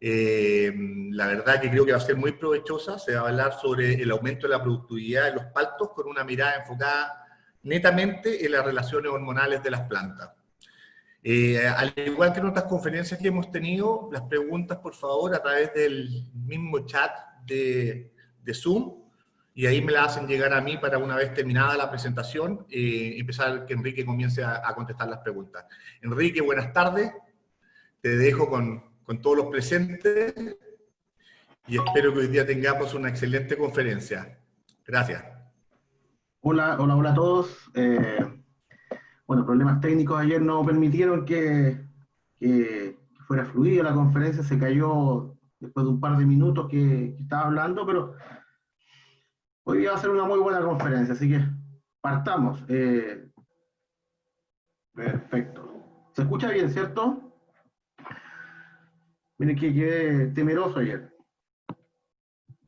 La verdad que creo que va a ser muy provechosa. Se va a hablar sobre el aumento de la productividad de los paltos con una mirada enfocada netamente en las relaciones hormonales de las plantas. Al igual que en otras conferencias que hemos tenido, las preguntas, por favor, a través del mismo chat de Zoom, y ahí me las hacen llegar a mí para una vez terminada la presentación, empezar que Enrique comience a contestar las preguntas. Enrique, buenas tardes. Te dejo con todos los presentes y espero que hoy día tengamos una excelente conferencia. Gracias. Hola, hola, hola a todos. Bueno, problemas técnicos ayer no permitieron que fuera fluida la conferencia, se cayó después de un par de minutos que estaba hablando, pero hoy día va a ser una muy buena conferencia, así que partamos. Perfecto. ¿Se escucha bien, cierto? Miren que quedé temeroso ayer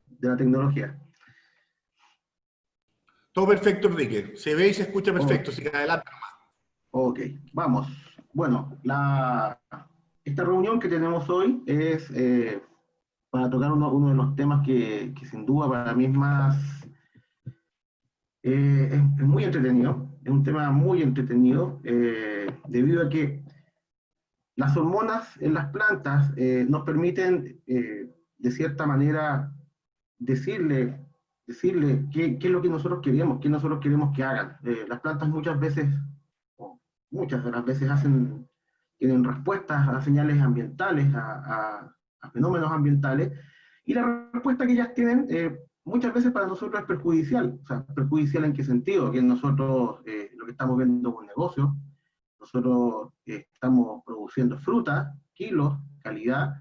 de la tecnología. Todo perfecto, Enrique. Se ve y se escucha perfecto, Oh, así que adelante. ok, vamos. Bueno, esta reunión que tenemos hoy es para tocar uno de los temas que sin duda para mí es más, es muy entretenido, es un tema muy entretenido, debido a que las hormonas en las plantas nos permiten, de cierta manera, decirle, decirle qué es lo que nosotros queremos, qué nosotros queremos que hagan. Las plantas muchas veces, o muchas de las veces tienen respuestas a señales ambientales, a fenómenos ambientales, y la respuesta que ellas tienen muchas veces para nosotros es perjudicial. O sea, perjudicial en qué sentido, que nosotros lo que estamos viendo es un negocio, nosotros estamos produciendo fruta, kilos, calidad,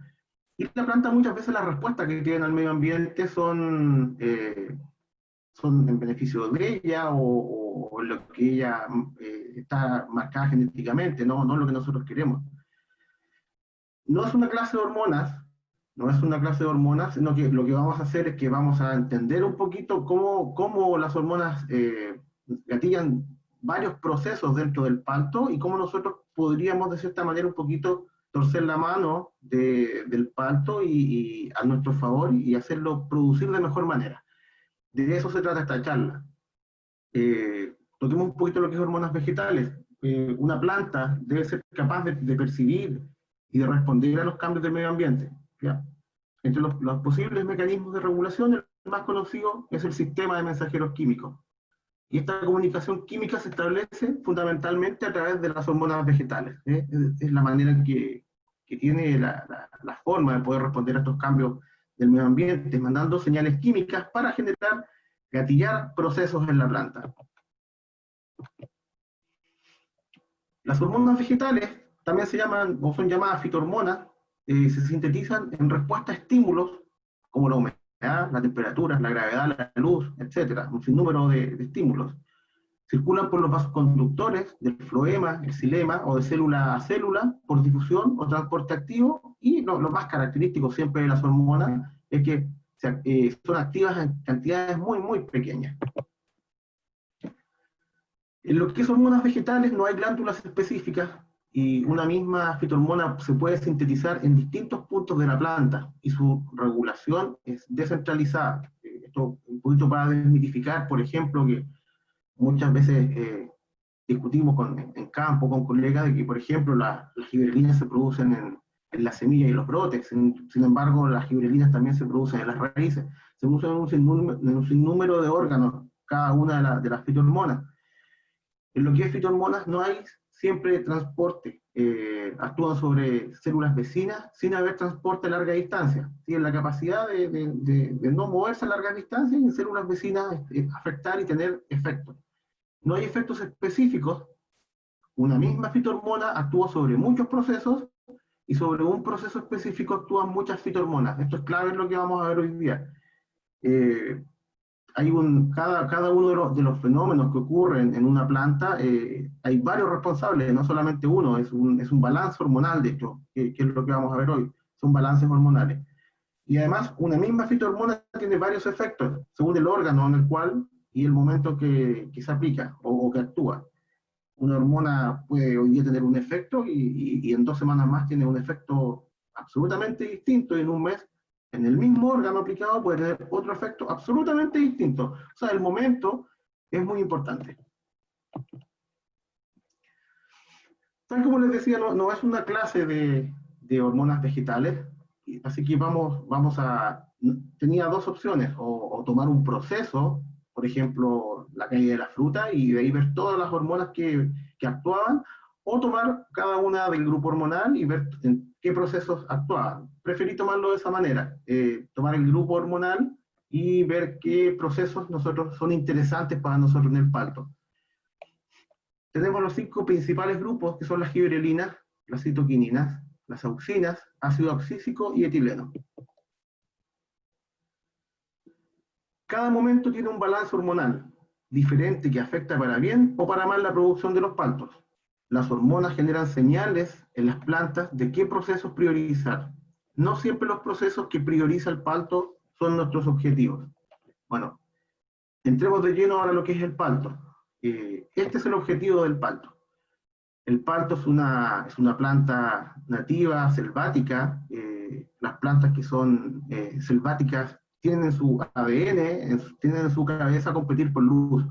y la planta muchas veces las respuestas que tienen al medio ambiente son en beneficio de ella o lo que ella está marcada genéticamente, no lo que nosotros queremos. No es una clase de hormonas, no es una clase de hormonas, sino que lo que vamos a hacer es que vamos a entender un poquito cómo las hormonas gatillan varios procesos dentro del parto y cómo nosotros podríamos de cierta manera un poquito torcer la mano del parto y a nuestro favor y hacerlo producir de mejor manera. De eso se trata esta charla. Toquemos un poquito lo que es hormonas vegetales. Una planta debe ser capaz de percibir y de responder a los cambios del medio ambiente. ¿Ya? Entre los posibles mecanismos de regulación, el más conocido es el sistema de mensajeros químicos. Y esta comunicación química se establece fundamentalmente a través de las hormonas vegetales. Es la manera que tiene la forma de poder responder a estos cambios del medio ambiente, mandando señales químicas para generar, gatillar procesos en la planta. Las hormonas vegetales también se llaman, o son llamadas fitohormonas, se sintetizan en respuesta a estímulos como la humedad, la temperatura, la gravedad, la luz, etc. Un sinnúmero de estímulos. Circulan por los vasoconductores del floema, el xilema o de célula a célula por difusión o transporte activo, y lo más característico siempre de las hormonas es que son activas en cantidades muy pequeñas. En lo que es hormonas vegetales no hay glándulas específicas y una misma fitohormona se puede sintetizar en distintos puntos de la planta y su regulación es descentralizada. Esto un poquito para desmitificar, por ejemplo, que muchas veces discutimos en campo con colegas de que, por ejemplo, las giberelinas se producen en la semilla y los brotes, sin embargo, las giberelinas también se producen en las raíces, se producen en un sinnúmero de órganos, cada una de las fitohormonas. En lo que es fitohormonas no hay siempre transporte, actúan sobre células vecinas sin haber transporte a larga distancia. Tienen la capacidad de no moverse a larga distancia y en células vecinas afectar y tener efectos. No hay efectos específicos. Una misma fitohormona actúa sobre muchos procesos y sobre un proceso específico actúan muchas fitohormonas. Esto es clave en lo que vamos a ver hoy día. Cada uno de los fenómenos que ocurren en una planta, hay varios responsables, no solamente uno, es un balance hormonal, de hecho, que es lo que vamos a ver hoy, son balances hormonales. Y además, una misma fitohormona tiene varios efectos, según el órgano en el cual y el momento que se aplica o que actúa. Una hormona puede hoy día tener un efecto y en 2 semanas más tiene un efecto absolutamente distinto, y en un mes, en el mismo órgano aplicado, puede tener otro efecto absolutamente distinto. O sea, el momento es muy importante. Tal como les decía, no es una clase de hormonas vegetales, así que vamos a... Tenía dos opciones, o tomar un proceso, por ejemplo, la caída de la fruta, y de ahí ver todas las hormonas que actuaban, o tomar cada una del grupo hormonal y ver en qué procesos actuaban. Preferí tomarlo de esa manera, tomar el grupo hormonal y ver qué procesos son interesantes para nosotros en el parto. Tenemos los 5 principales grupos, que son las gibrelinas, las citoquininas, las auxinas, ácido abscísico y etileno. Cada momento tiene un balance hormonal diferente que afecta para bien o para mal la producción de los partos. Las hormonas generan señales en las plantas de qué procesos priorizar. No siempre los procesos que prioriza el parto son nuestros objetivos. Bueno, entremos de lleno ahora a lo que es el parto. Este es el objetivo del parto. El parto es una planta nativa, selvática. Las plantas que son selváticas tienen en su ADN, tienen en su cabeza competir por luz.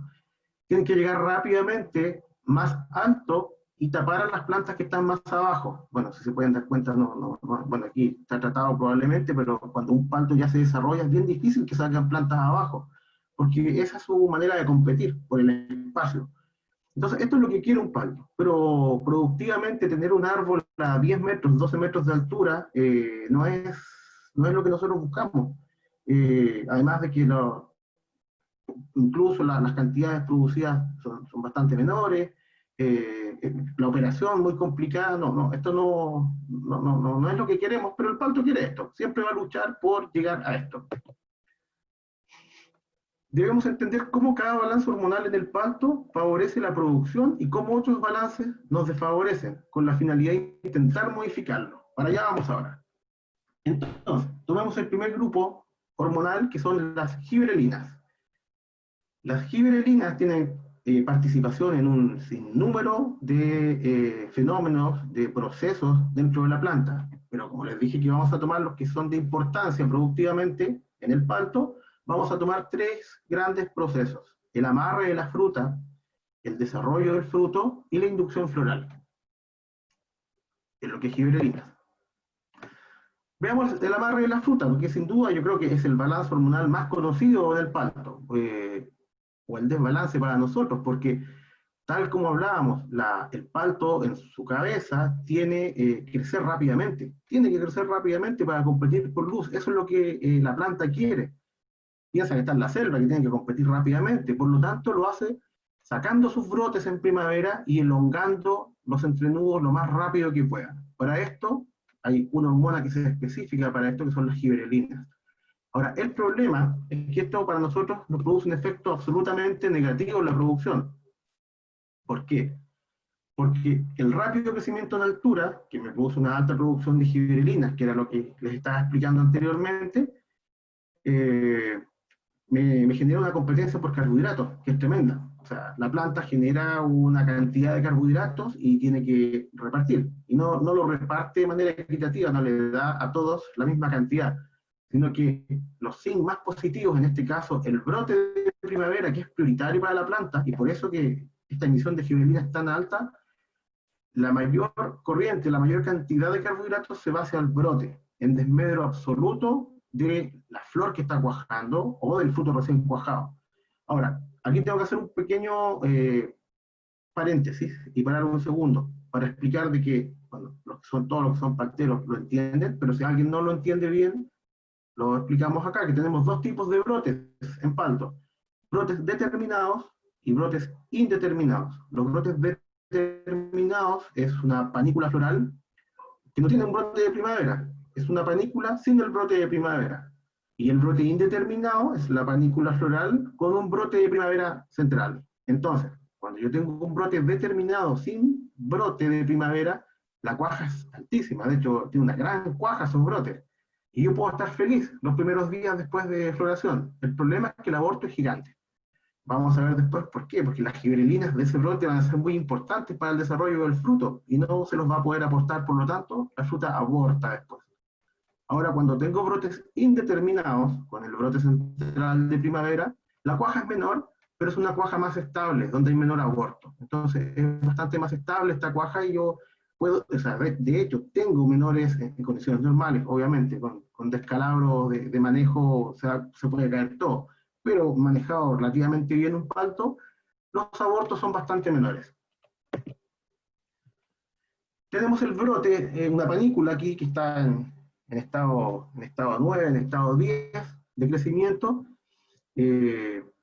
Tienen que llegar rápidamente más alto y tapar a las plantas que están más abajo. Bueno, si se pueden dar cuenta, bueno, aquí está tratado probablemente, pero cuando un parto ya se desarrolla es bien difícil que salgan plantas abajo, porque esa es su manera de competir por el espacio. Entonces, esto es lo que quiere un parto, pero productivamente tener un árbol a 10 metros, 12 metros de altura, no es lo que nosotros buscamos. Además de que incluso las cantidades producidas son bastante menores, la operación muy complicada, esto no es lo que queremos, pero el parto quiere esto, siempre va a luchar por llegar a esto. Debemos entender cómo cada balance hormonal en el parto favorece la producción y cómo otros balances nos desfavorecen, con la finalidad de intentar modificarlo. Para allá vamos ahora. Entonces, tomemos el primer grupo hormonal, que son las gibrelinas. Las gibrelinas tienen participación en un sinnúmero de fenómenos, de procesos dentro de la planta. Pero como les dije que vamos a tomar los que son de importancia productivamente en el parto, vamos a tomar 3 grandes procesos: el amarre de la fruta, el desarrollo del fruto y la inducción floral, en lo que es gibrelinas. Veamos el amarre de la fruta, porque sin duda yo creo que es el balance hormonal más conocido del parto, o el desbalance para nosotros, porque tal como hablábamos, el parto en su cabeza tiene que crecer rápidamente, para competir por luz. Eso es lo que la planta quiere. Piensa que está en la selva, que tiene que competir rápidamente, por lo tanto lo hace sacando sus brotes en primavera y elongando los entrenudos lo más rápido que pueda. Para esto hay una hormona que es específica para esto, que son las gibrelinas. Ahora, el problema es que esto para nosotros nos produce un efecto absolutamente negativo en la producción. ¿Por qué? Porque el rápido crecimiento en altura, que me produce una alta producción de gibrelinas, que era lo que les estaba explicando anteriormente, me genera una competencia por carbohidratos, que es tremenda. O sea, la planta genera una cantidad de carbohidratos y tiene que repartir. Y no lo reparte de manera equitativa, no le da a todos la misma cantidad, sino que los zinc más positivos, en este caso el brote de primavera, que es prioritario para la planta, y por eso que esta emisión de gibrelina es tan alta, la mayor corriente, la mayor cantidad de carbohidratos se va hacia el brote, en desmedro absoluto de la flor que está cuajando o del fruto recién cuajado. Ahora, aquí tengo que hacer un pequeño paréntesis y parar un segundo para explicar de que, bueno, todos los que son parteros lo entienden, pero si alguien no lo entiende bien, lo explicamos acá, que tenemos 2 tipos de brotes en parto: brotes determinados y brotes indeterminados. Los brotes determinados es una panícula floral que no tiene un brote de primavera, es una panícula sin el brote de primavera. Y el brote indeterminado es la panícula floral con un brote de primavera central. Entonces, cuando yo tengo un brote determinado sin brote de primavera, la cuaja es altísima, de hecho tiene una gran cuaja esos brotes. Y yo puedo estar feliz los primeros días después de floración. El problema es que el aborto es gigante. Vamos a ver después por qué, porque las gibrelinas de ese brote van a ser muy importantes para el desarrollo del fruto y no se los va a poder aportar, por lo tanto, la fruta aborta después. Ahora, cuando tengo brotes indeterminados, con el brote central de primavera, la cuaja es menor, pero es una cuaja más estable, donde hay menor aborto. Entonces, es bastante más estable esta cuaja y yo puedo, o sea, de hecho, tengo menores en condiciones normales, obviamente, con descalabro de manejo, o sea, se puede caer todo, pero manejado relativamente bien un palto, los abortos son bastante menores. Tenemos el brote, una panícula aquí que está en estado 9, en estado 10 de crecimiento,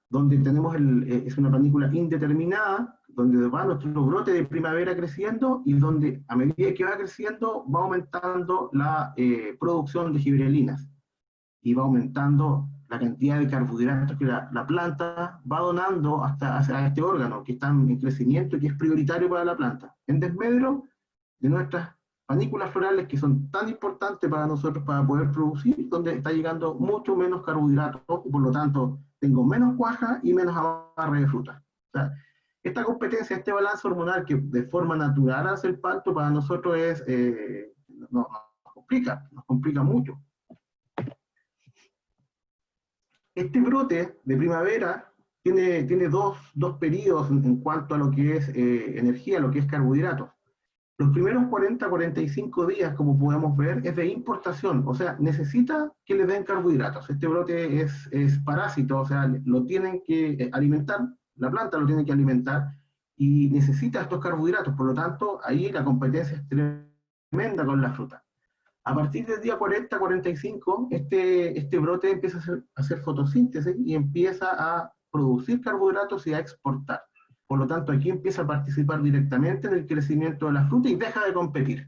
donde tenemos es una panícula indeterminada, donde va nuestro brote de primavera creciendo y donde a medida que va creciendo va aumentando la producción de gibrelinas y va aumentando la cantidad de carbohidratos que la planta va donando hacia este órgano que está en crecimiento y que es prioritario para la planta. En desmedro de nuestras panículas florales que son tan importantes para nosotros para poder producir, donde está llegando mucho menos carbohidratos y por lo tanto tengo menos cuaja y menos agarre de fruta. O sea, esta competencia, este balance hormonal que de forma natural hace el palto para nosotros es, nos complica mucho. Este brote de primavera tiene dos periodos en cuanto a lo que es energía, lo que es carbohidratos. Los primeros 40-45 días, como podemos ver, es de importación, o sea, necesita que le den carbohidratos. Este brote es parásito, o sea, lo tienen que alimentar, la planta lo tiene que alimentar y necesita estos carbohidratos, por lo tanto, ahí la competencia es tremenda con la fruta. A partir del día 40-45, este brote empieza a hacer fotosíntesis y empieza a producir carbohidratos y a exportar. Por lo tanto, aquí empieza a participar directamente en el crecimiento de la fruta y deja de competir.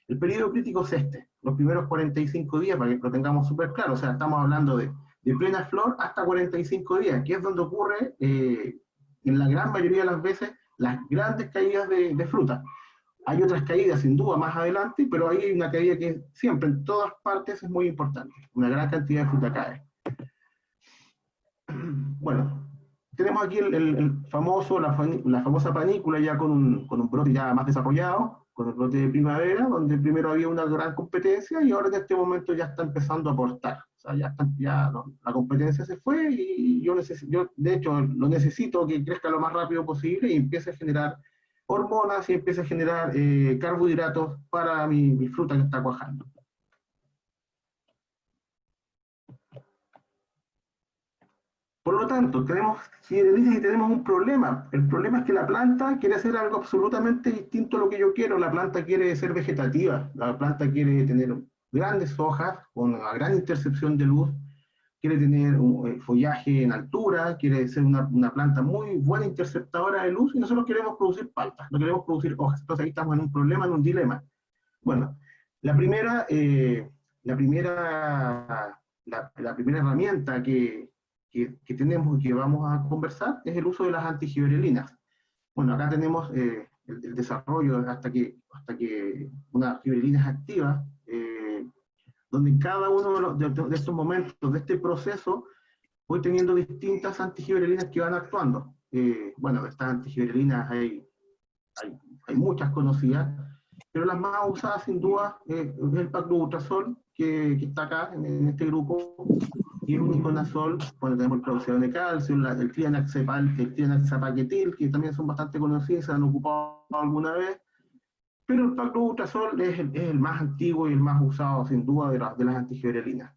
El periodo crítico es este, los primeros 45 días, para que lo tengamos súper claro. O sea, estamos hablando de plena flor hasta 45 días, que es donde ocurre, en la gran mayoría de las veces, las grandes caídas de fruta. Hay otras caídas, sin duda, más adelante, pero ahí hay una caída que siempre, en todas partes, es muy importante. Una gran cantidad de fruta cae. Bueno, tenemos aquí la famosa panícula ya con un brote ya más desarrollado, con el brote de primavera, donde primero había una gran competencia y ahora en este momento ya está empezando a aportar. O sea, la competencia se fue y yo de hecho lo necesito que crezca lo más rápido posible y empiece a generar hormonas y empiece a generar carbohidratos para mi fruta que está cuajando. Por lo tanto, tenemos gibrelinas y tenemos un problema. El problema es que la planta quiere hacer algo absolutamente distinto a lo que yo quiero. La planta quiere ser vegetativa, la planta quiere tener grandes hojas con una gran intercepción de luz, quiere tener un follaje en altura, quiere ser una planta muy buena interceptadora de luz y nosotros queremos producir paltas, no queremos producir hojas. Entonces ahí estamos en un problema, en un dilema. Bueno, la primera herramienta que tenemos y que vamos a conversar es el uso de las antigibrelinas. Bueno, acá tenemos el desarrollo hasta que una gibrelina es activa, donde en cada uno de estos momentos, de este proceso, voy teniendo distintas antigibrelinas que van actuando. Bueno, de estas antigibrelinas hay muchas conocidas, pero las más usadas sin duda es el paclobutrazol, que está acá en este grupo, y el uniconazol, cuando tenemos el clorofeno de calcio, el clinaxapaquetil, que también son bastante conocidos, se han ocupado alguna vez, pero el paclobutrazol es el más antiguo y el más usado sin duda de las antigibrelinas.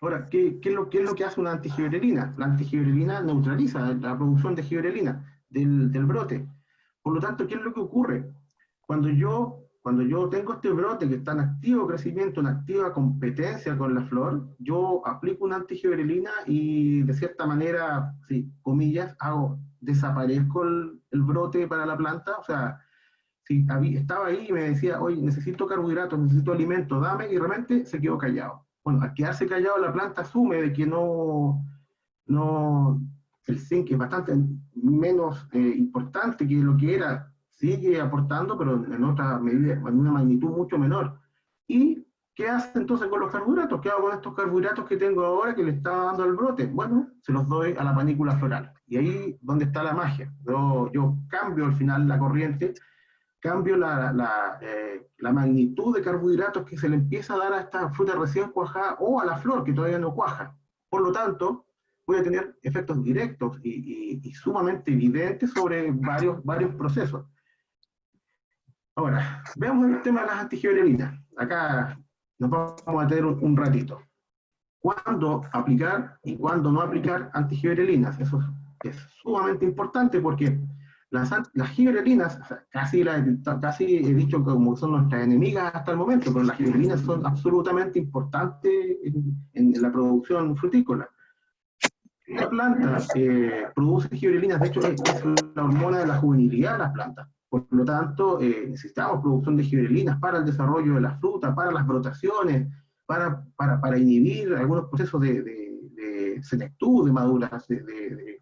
Ahora, ¿qué es lo que hace una antigibrelina? La antigibrelina neutraliza la producción de gibrelina del brote. Por lo tanto, ¿qué es lo que ocurre? Cuando yo tengo este brote que está en activo crecimiento, en activa competencia con la flor, yo aplico una antigibrelina y de cierta manera, sí, comillas, desaparezco el brote para la planta. O sea, si estaba ahí y me decía, oye, necesito carbohidratos, necesito alimento, dame, y realmente se quedó callado. Bueno, al quedarse callado la planta asume de que el zinc es bastante menos importante que lo que era, sigue aportando, pero en otra medida, en una magnitud mucho menor. ¿Y qué hace entonces con los carbohidratos? ¿Qué hago con estos carbohidratos que tengo ahora que le estaba dando al brote? Bueno, se los doy a la panícula floral. Y ahí donde está la magia. Yo cambio al final la corriente, cambio la magnitud de carbohidratos que se le empieza a dar a esta fruta recién cuajada o a la flor que todavía no cuaja. Por lo tanto, puede tener efectos directos y sumamente evidentes sobre varios procesos. Ahora, veamos el tema de las antigiberelinas. Acá nos vamos a tener un ratito. ¿Cuándo aplicar y cuándo no aplicar antigiberelinas? Eso es sumamente importante porque las giberelinas, o sea, casi he dicho como son nuestras enemigas hasta el momento, pero las giberelinas son absolutamente importantes en la producción frutícola. La planta produce giberelinas, de hecho es la hormona de la juvenilidad de las plantas. Por lo tanto, necesitamos producción de giberelinas para el desarrollo de la fruta, para las brotaciones, para inhibir algunos procesos de senectud, de maduración, de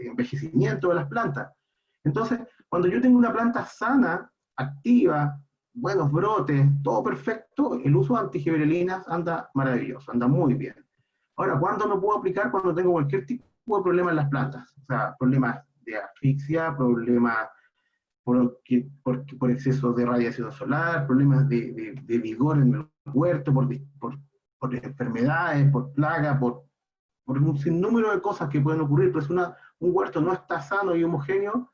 envejecimiento de las plantas. Entonces, cuando yo tengo una planta sana, activa, buenos brotes, todo perfecto, el uso de antigiberelinas anda maravilloso, anda muy bien. Ahora, ¿cuándo no puedo aplicar? Cuando tengo cualquier tipo de problema en las plantas. O sea, problemas de asfixia, problemas por exceso de radiación solar, problemas de vigor en el huerto, por enfermedades, por plagas, por un sinnúmero de cosas que pueden ocurrir. Pero si un huerto no está sano y homogéneo,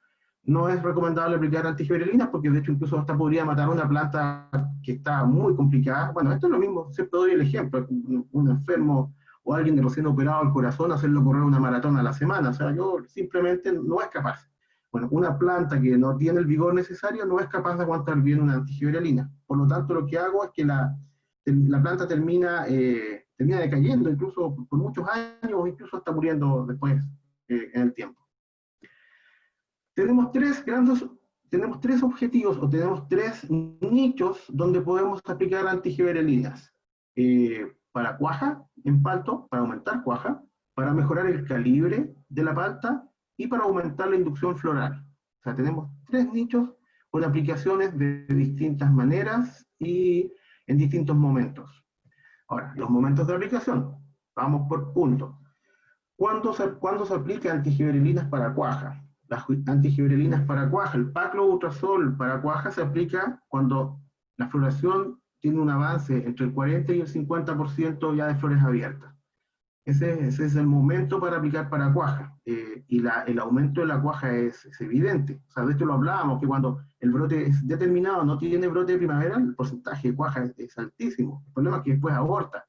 no es recomendable aplicar antigiberelinas, porque de hecho incluso hasta podría matar una planta que está muy complicada. Bueno, esto es lo mismo, siempre doy el ejemplo, un enfermo o alguien recién operado al corazón, hacerlo correr una maratón a la semana. O sea, yo simplemente no es capaz. Bueno, una planta que no tiene el vigor necesario no es capaz de aguantar bien una antigiberelina. Por lo tanto, lo que hago es que la planta termina decayendo, incluso por muchos años, o incluso hasta muriendo después en el tiempo. Tenemos tres objetivos, o tenemos tres nichos donde podemos aplicar antigiberelinas. Para cuaja en palto, para aumentar cuaja, para mejorar el calibre de la palta y para aumentar la inducción floral. O sea, tenemos tres nichos con aplicaciones de distintas maneras y en distintos momentos. Ahora, los momentos de aplicación. Vamos por puntos. ¿Cuándo se aplica antigiberelinas para cuaja? Las antigiberelinas para cuaja, el paclobutrazol para cuaja se aplica cuando la floración tiene un avance entre el 40 y el 50% ya de flores abiertas. Ese es el momento para aplicar para cuaja. Y el aumento de la cuaja es evidente. O sea, de esto lo hablábamos, que cuando el brote es determinado, no tiene brote de primavera, el porcentaje de cuaja es altísimo. El problema es que después aborta.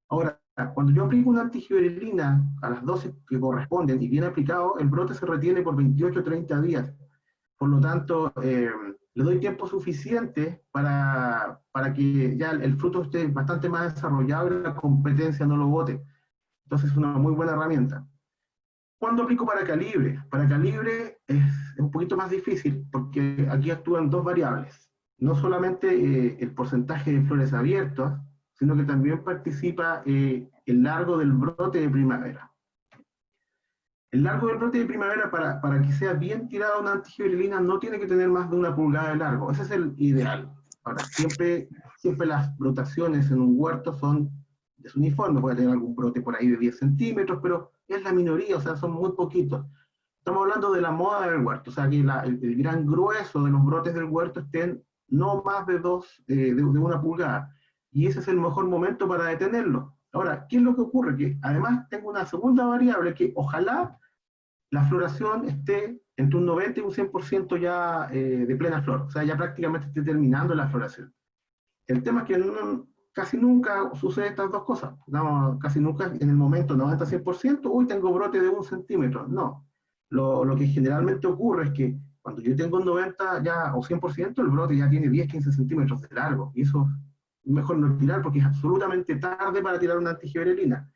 Ahora, cuando yo aplico una antigiberelina a las dosis que corresponden y bien aplicado, el brote se retiene por 28 o 30 días. Por lo tanto, le doy tiempo suficiente para que ya el fruto esté bastante más desarrollado y la competencia no lo bote. Entonces es una muy buena herramienta. ¿Cuándo aplico para calibre? Para calibre es un poquito más difícil porque aquí actúan dos variables. No solamente el porcentaje de flores abiertas, sino que también participa el largo del brote de primavera. El largo del brote de primavera, para que sea bien tirada una antigiberelina, no tiene que tener más de 1 pulgada de largo. Ese es el ideal. Ahora, siempre las brotaciones en un huerto son desuniformes. Puede tener algún brote por ahí de 10 centímetros, pero es la minoría, o sea, son muy poquitos. Estamos hablando de la moda del huerto, o sea, que el gran grueso de los brotes del huerto estén no más de 1 pulgada. Y ese es el mejor momento para detenerlo. Ahora, ¿qué es lo que ocurre? Que además tengo una segunda variable, que ojalá la floración esté entre un 90 y un 100% ya de plena flor, o sea, ya prácticamente esté terminando la floración. El tema es que casi nunca sucede estas dos cosas. No, casi nunca en el momento 90-100%, uy, tengo brote de 1 centímetro. No. Lo que generalmente ocurre es que cuando yo tengo un 90 ya, o 100%, el brote ya tiene 10-15 centímetros de largo. Y eso es mejor no tirar porque es absolutamente tarde para tirar una antigiberelina.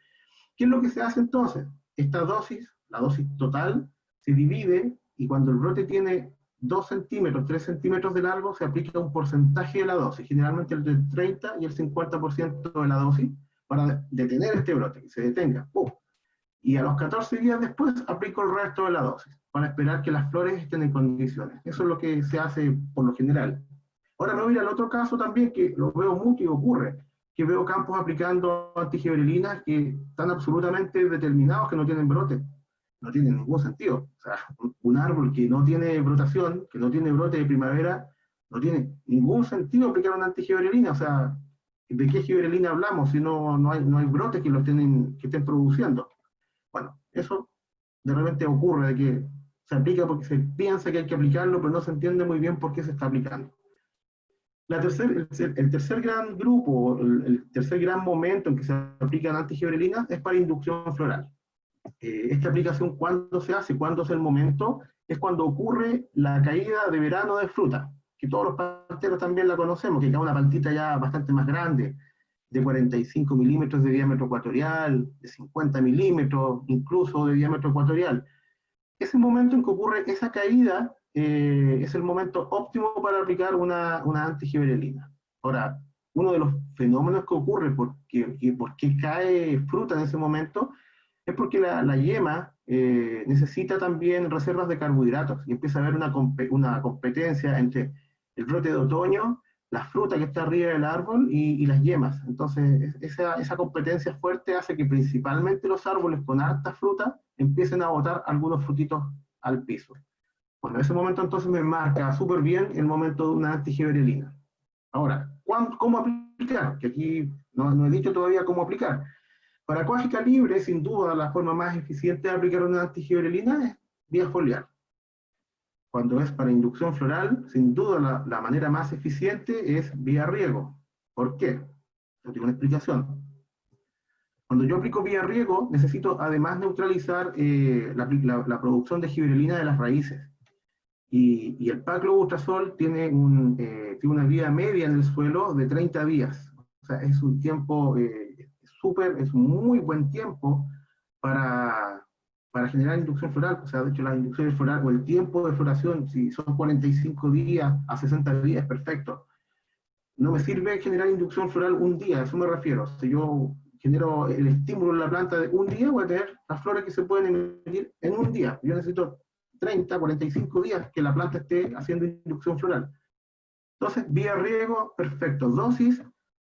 ¿Qué es lo que se hace entonces? Esta dosis, la dosis total, se divide y cuando el brote tiene 2 centímetros, 3 centímetros de largo, se aplica un porcentaje de la dosis, generalmente el del 30 y el 50% de la dosis, para detener este brote, que se detenga. ¡Pum! Y a los 14 días después aplico el resto de la dosis, para esperar que las flores estén en condiciones. Eso es lo que se hace por lo general. Ahora me voy a ir al otro caso también, que lo veo mucho y ocurre, que veo campos aplicando antigiberelinas que están absolutamente determinados que no tienen brote. No tiene ningún sentido. O sea, un árbol que no tiene brotación, que no tiene brote de primavera, No tiene ningún sentido aplicar una antigiberelina, o sea, ¿de qué giberelina hablamos si no hay brotes que que estén produciendo? Bueno, eso de repente ocurre, de que se aplica porque se piensa que hay que aplicarlo, pero no se entiende muy bien por qué se está aplicando. El tercer gran grupo, el tercer gran momento en que se aplican antigiberelinas es para inducción floral. Esta aplicación, ¿cuándo se hace? ¿Cuándo es el momento? Es cuando ocurre la caída de verano de fruta, que todos los palteros también la conocemos, que cae una paltita ya bastante más grande, de 45 milímetros de diámetro ecuatorial, de 50 milímetros, incluso de diámetro ecuatorial. Ese momento en que ocurre esa caída es el momento óptimo para aplicar una antigiberelina. Ahora, uno de los fenómenos que ocurre por qué cae fruta en ese momento es porque la yema necesita también reservas de carbohidratos y empieza a haber una competencia entre el brote de otoño, la fruta que está arriba del árbol y las yemas. Entonces, esa competencia fuerte hace que principalmente los árboles con harta fruta empiecen a botar algunos frutitos al piso. Bueno, ese momento entonces me marca súper bien el momento de una antigiberelina. Ahora, ¿cómo aplicar? Que aquí no he dicho todavía cómo aplicar. Para cuágica libre, sin duda, la forma más eficiente de aplicar una antigiberelina es vía foliar. Cuando es para inducción floral, sin duda la manera más eficiente es vía riego. ¿Por qué? Yo tengo una explicación. Cuando yo aplico vía riego, necesito además neutralizar la producción de giberelina de las raíces. Y el paclobutrazol tiene una vida media en el suelo de 30 días. O sea, es un tiempo es un muy buen tiempo para generar inducción floral. O sea, de hecho, la inducción floral o el tiempo de floración, si son 45 días a 60 días, es perfecto. No me sirve generar inducción floral un día, a eso me refiero. Si yo genero el estímulo en la planta de un día, voy a tener las flores que se pueden emitir en un día. Yo necesito 30, 45 días que la planta esté haciendo inducción floral. Entonces, vía riego, perfecto. Dosis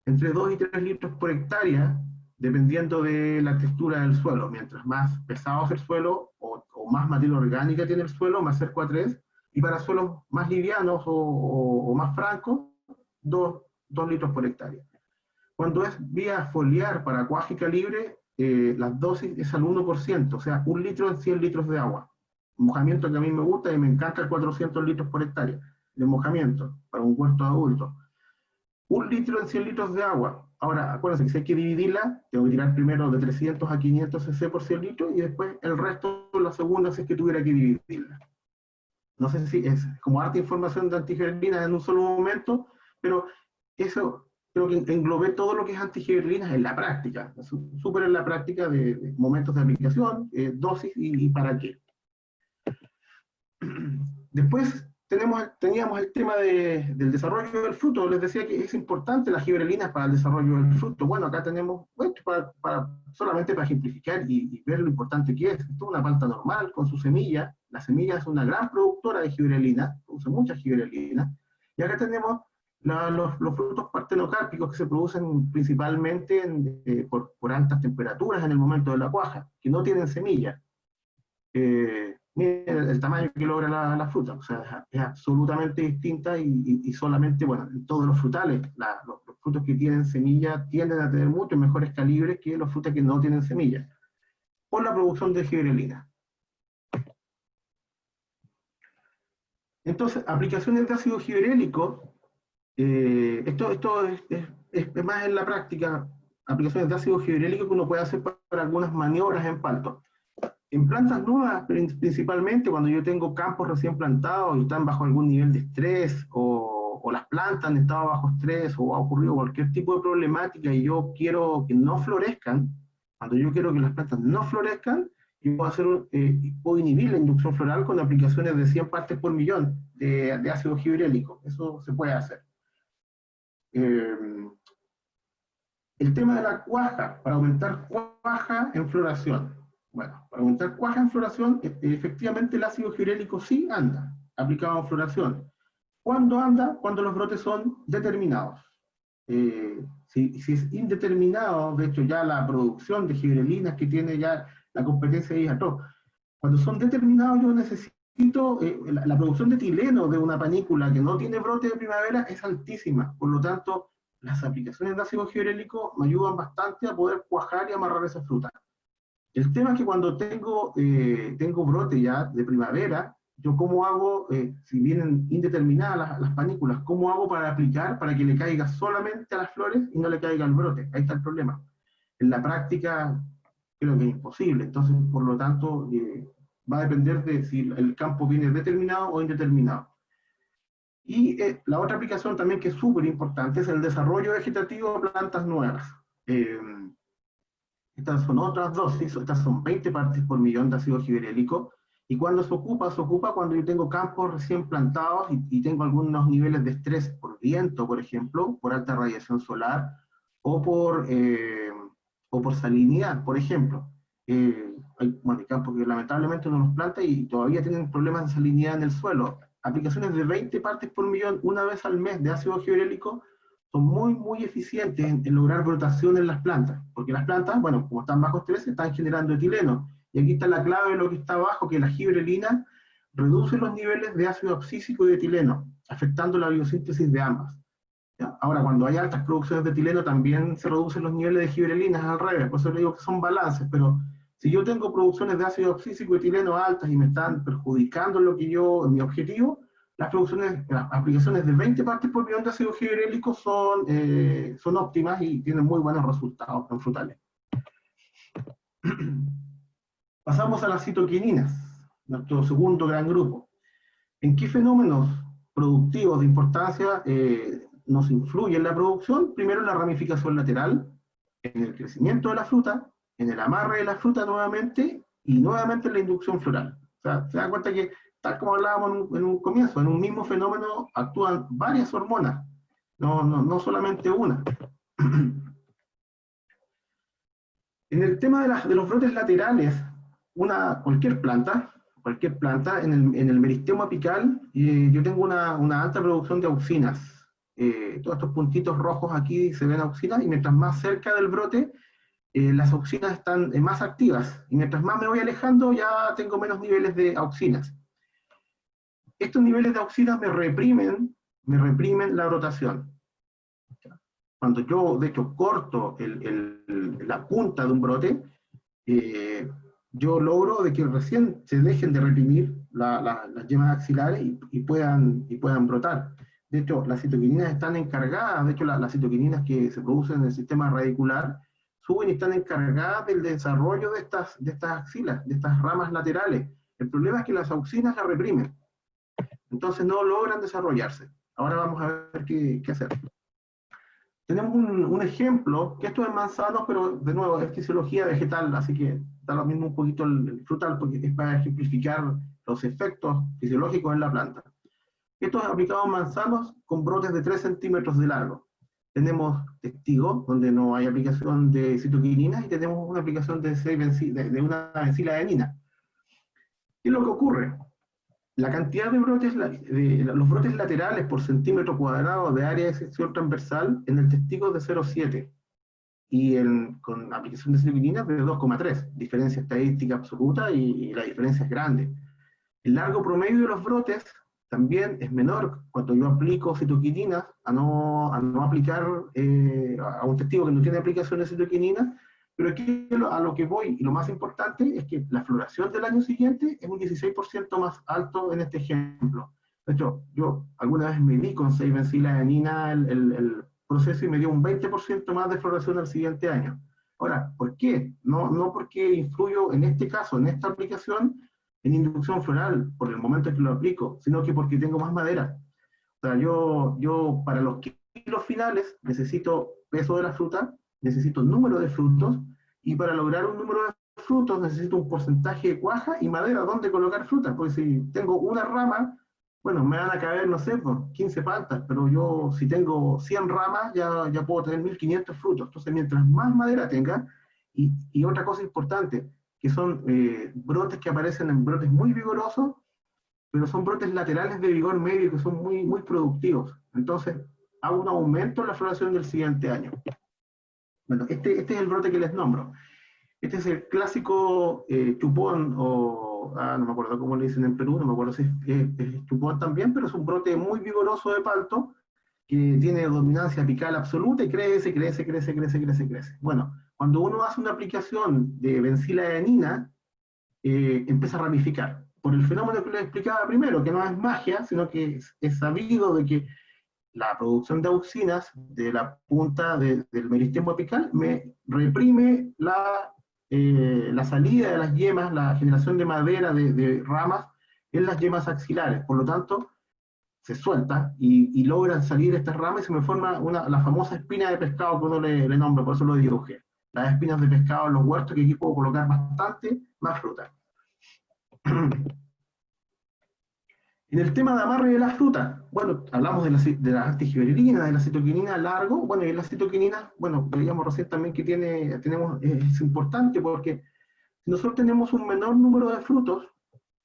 entre 2 y 3 litros por hectárea, dependiendo de la textura del suelo. Mientras más pesado es el suelo o más materia orgánica tiene el suelo, más cerca a 3. Y para suelos más livianos o más francos, 2 litros por hectárea. Cuando es vía foliar para cuágica libre, la dosis es al 1%, o sea, 1 litro en 100 litros de agua. Mojamiento que a mí me gusta y me encanta, 400 litros por hectárea de mojamiento para un huerto adulto. 1 litro en 100 litros de agua. Ahora, acuérdense que si hay que dividirla, tengo que tirar primero de 300 a 500 cc por 100 litros y después el resto, la segunda, si es que tuviera que dividirla. No sé si es como harta información de antigiberelina en un solo momento, pero eso creo que englobé todo lo que es antigiberelinas en la práctica, súper en la práctica de momentos de aplicación, dosis y para qué. Después teníamos el tema del desarrollo del fruto. Les decía que es importante las giberelinas para el desarrollo del fruto. Bueno, acá tenemos, solamente para ejemplificar y ver lo importante que es. Esto es una planta normal con su semilla. La semilla es una gran productora de giberelina, produce muchas giberelinas. Y acá tenemos los frutos partenocárpicos que se producen principalmente por altas temperaturas en el momento de la cuaja, que no tienen semilla. Miren el tamaño que logra la fruta, o sea, es absolutamente distinta y solamente, bueno, en todos los frutales, los frutos que tienen semilla tienden a tener mucho mejores calibres que los frutos que no tienen semilla, por la producción de giberelina. Entonces, aplicaciones de ácido giberélico, esto es más en la práctica, aplicaciones de ácido giberélico que uno puede hacer para algunas maniobras en palto. En plantas nuevas, principalmente cuando yo tengo campos recién plantados y están bajo algún nivel de estrés, o las plantas han estado bajo estrés, o ha ocurrido cualquier tipo de problemática y yo quiero que no florezcan, cuando yo quiero que las plantas no florezcan, yo puedo inhibir la inducción floral con aplicaciones de 100 partes por millón de ácido giberélico. Eso se puede hacer. El tema de la cuaja, para aumentar cuaja en floración. Bueno, para aumentar cuaja en floración, efectivamente el ácido giberélico sí anda, aplicado en floración. ¿Cuándo anda? Cuando los brotes son determinados. Si es indeterminado, de hecho ya la producción de giberelinas que tiene ya la competencia de IATO, cuando son determinados yo necesito la producción de etileno de una panícula que no tiene brote de primavera es altísima. Por lo tanto, las aplicaciones de ácido gibberélico me ayudan bastante a poder cuajar y amarrar esa fruta. El tema es que cuando tengo brote ya de primavera, yo cómo hago, si vienen indeterminadas las panículas, cómo hago para aplicar para que le caiga solamente a las flores y no le caiga al brote. Ahí está el problema. En la práctica creo que es imposible. Entonces, por lo tanto, va a depender de si el campo viene determinado o indeterminado. Y la otra aplicación también que es súper importante es el desarrollo vegetativo de plantas nuevas. Estas son otras dosis, estas son 20 partes por millón de ácido gibberélico, y cuando se ocupa cuando yo tengo campos recién plantados y tengo algunos niveles de estrés por viento, por ejemplo, por alta radiación solar, o por salinidad, por ejemplo. Hay campos que lamentablemente uno los planta y todavía tienen problemas de salinidad en el suelo. Aplicaciones de 20 partes por millón una vez al mes de ácido gibberélico son muy, muy eficientes en lograr brotación en las plantas, porque las plantas, bueno, como están bajo estrés, están generando etileno, y aquí está la clave de lo que está abajo, que la gibrelina reduce los niveles de ácido abscísico y de etileno, afectando la biosíntesis de ambas. ¿Ya? Ahora, cuando hay altas producciones de etileno, también se reducen los niveles de gibrelinas al revés, por eso le digo que son balances, pero si yo tengo producciones de ácido abscísico y etileno altas y me están perjudicando mi objetivo, las aplicaciones de 20 partes por millón de ácido gibberélico son óptimas y tienen muy buenos resultados en frutales. Pasamos a las citoquininas, nuestro segundo gran grupo. ¿En qué fenómenos productivos de importancia nos influye en la producción? Primero en la ramificación lateral, en el crecimiento de la fruta, en el amarre de la fruta nuevamente, y nuevamente en la inducción floral. O sea, se da cuenta que, tal como hablábamos en un comienzo, en un mismo fenómeno actúan varias hormonas, no solamente una. En el tema de los brotes laterales, cualquier planta, en el meristemo apical, yo tengo una alta producción de auxinas. Todos estos puntitos rojos aquí se ven auxinas, y mientras más cerca del brote, las auxinas están más activas, y mientras más me voy alejando, ya tengo menos niveles de auxinas. Estos niveles de auxinas me reprimen la brotación. Cuando yo, de hecho, corto la punta de un brote, yo logro de que recién se dejen de reprimir las yemas axilares y puedan brotar. De hecho, las citoquininas están encargadas, de hecho, las citoquininas que se producen en el sistema radicular suben y están encargadas del desarrollo de estas axilas, de estas ramas laterales. El problema es que las auxinas la reprimen, entonces no logran desarrollarse. Ahora vamos a ver qué hacer. Tenemos un ejemplo, que esto es manzanos, pero de nuevo es fisiología vegetal, así que da lo mismo un poquito el frutal, porque es para ejemplificar los efectos fisiológicos en la planta. Esto es aplicado en manzanos con brotes de 3 centímetros de largo. Tenemos testigos, donde no hay aplicación de citoquininas, y tenemos una aplicación de una benciladenina. ¿Qué es lo que ocurre? La cantidad de brotes, los brotes laterales por centímetro cuadrado de área de sección transversal en el testigo es de 0,7, y con aplicación de citoquininas de 2,3, diferencia estadística absoluta, y la diferencia es grande. El largo promedio de los brotes también es menor cuando yo aplico citoquininas a no aplicar a un testigo que no tiene aplicación de citoquininas. Pero aquí a lo que voy, y lo más importante, es que la floración del año siguiente es un 16% más alto en este ejemplo. De hecho, yo alguna vez medí con 6-benciladenina el proceso, y me dio un 20% más de floración al siguiente año. Ahora, ¿por qué? No porque influyo en este caso, en esta aplicación, en inducción floral, por el momento en que lo aplico, sino que porque tengo más madera. O sea, yo para los kilos finales necesito peso de la fruta, necesito número de frutos, y para lograr un número de frutos necesito un porcentaje de cuaja y madera donde colocar frutas, porque si tengo una rama, bueno, me van a caber, no sé, 15 paltas, pero yo si tengo 100 ramas ya puedo tener 1500 frutos. Entonces, mientras más madera tenga, y otra cosa importante, que son brotes que aparecen en brotes muy vigorosos, pero son brotes laterales de vigor medio que son muy, muy productivos. Entonces, hago un aumento en la floración del siguiente año. Bueno, este es el brote que les nombro. Este es el clásico chupón o no me acuerdo cómo le dicen en Perú, no me acuerdo si es chupón también, pero es un brote muy vigoroso de palto, que tiene dominancia apical absoluta y crece, crece, crece, crece, crece, crece. Bueno, cuando uno hace una aplicación de benciladenina, empieza a ramificar. Por el fenómeno que les explicaba primero, que no es magia, sino que es sabido de que la producción de auxinas de la punta del meristemo apical me reprime la salida de las yemas, la generación de madera de ramas en las yemas axilares. Por lo tanto, se suelta y logran salir estas ramas y se me forma la famosa espina de pescado que uno le nombra, por eso lo dibujé. Las espinas de pescado en los huertos, que aquí puedo colocar bastante más fruta. En el tema de amarre de la fruta, bueno, hablamos de la antigiberelina, de la citoquinina largo, bueno, y la citoquinina, bueno, veíamos recién también que es importante porque si nosotros tenemos un menor número de frutos,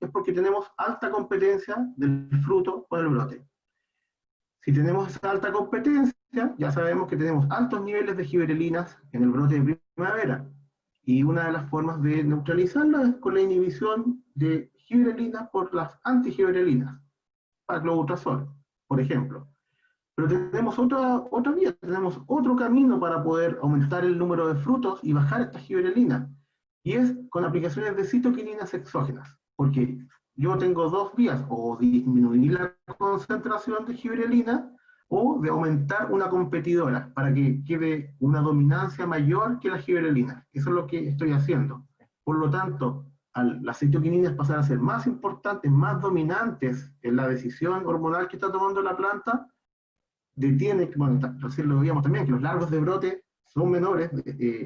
es porque tenemos alta competencia del fruto con el brote. Si tenemos esa alta competencia, ya sabemos que tenemos altos niveles de giberelinas en el brote de primavera. Y una de las formas de neutralizarla es con la inhibición de giberelinas por las antigiberelinas, paclobutrazol, por ejemplo. Pero tenemos otra vía, tenemos otro camino para poder aumentar el número de frutos y bajar estas giberelinas. Y es con aplicaciones de citoquininas exógenas. Porque yo tengo dos vías, o disminuir la concentración de giberelina, o de aumentar una competidora para que quede una dominancia mayor que la giberelina. Eso es lo que estoy haciendo. Por lo tanto, las citoquininas pasar a ser más importantes, más dominantes en la decisión hormonal que está tomando la planta, detiene, bueno, recién lo veíamos también, que los largos de brote son menores,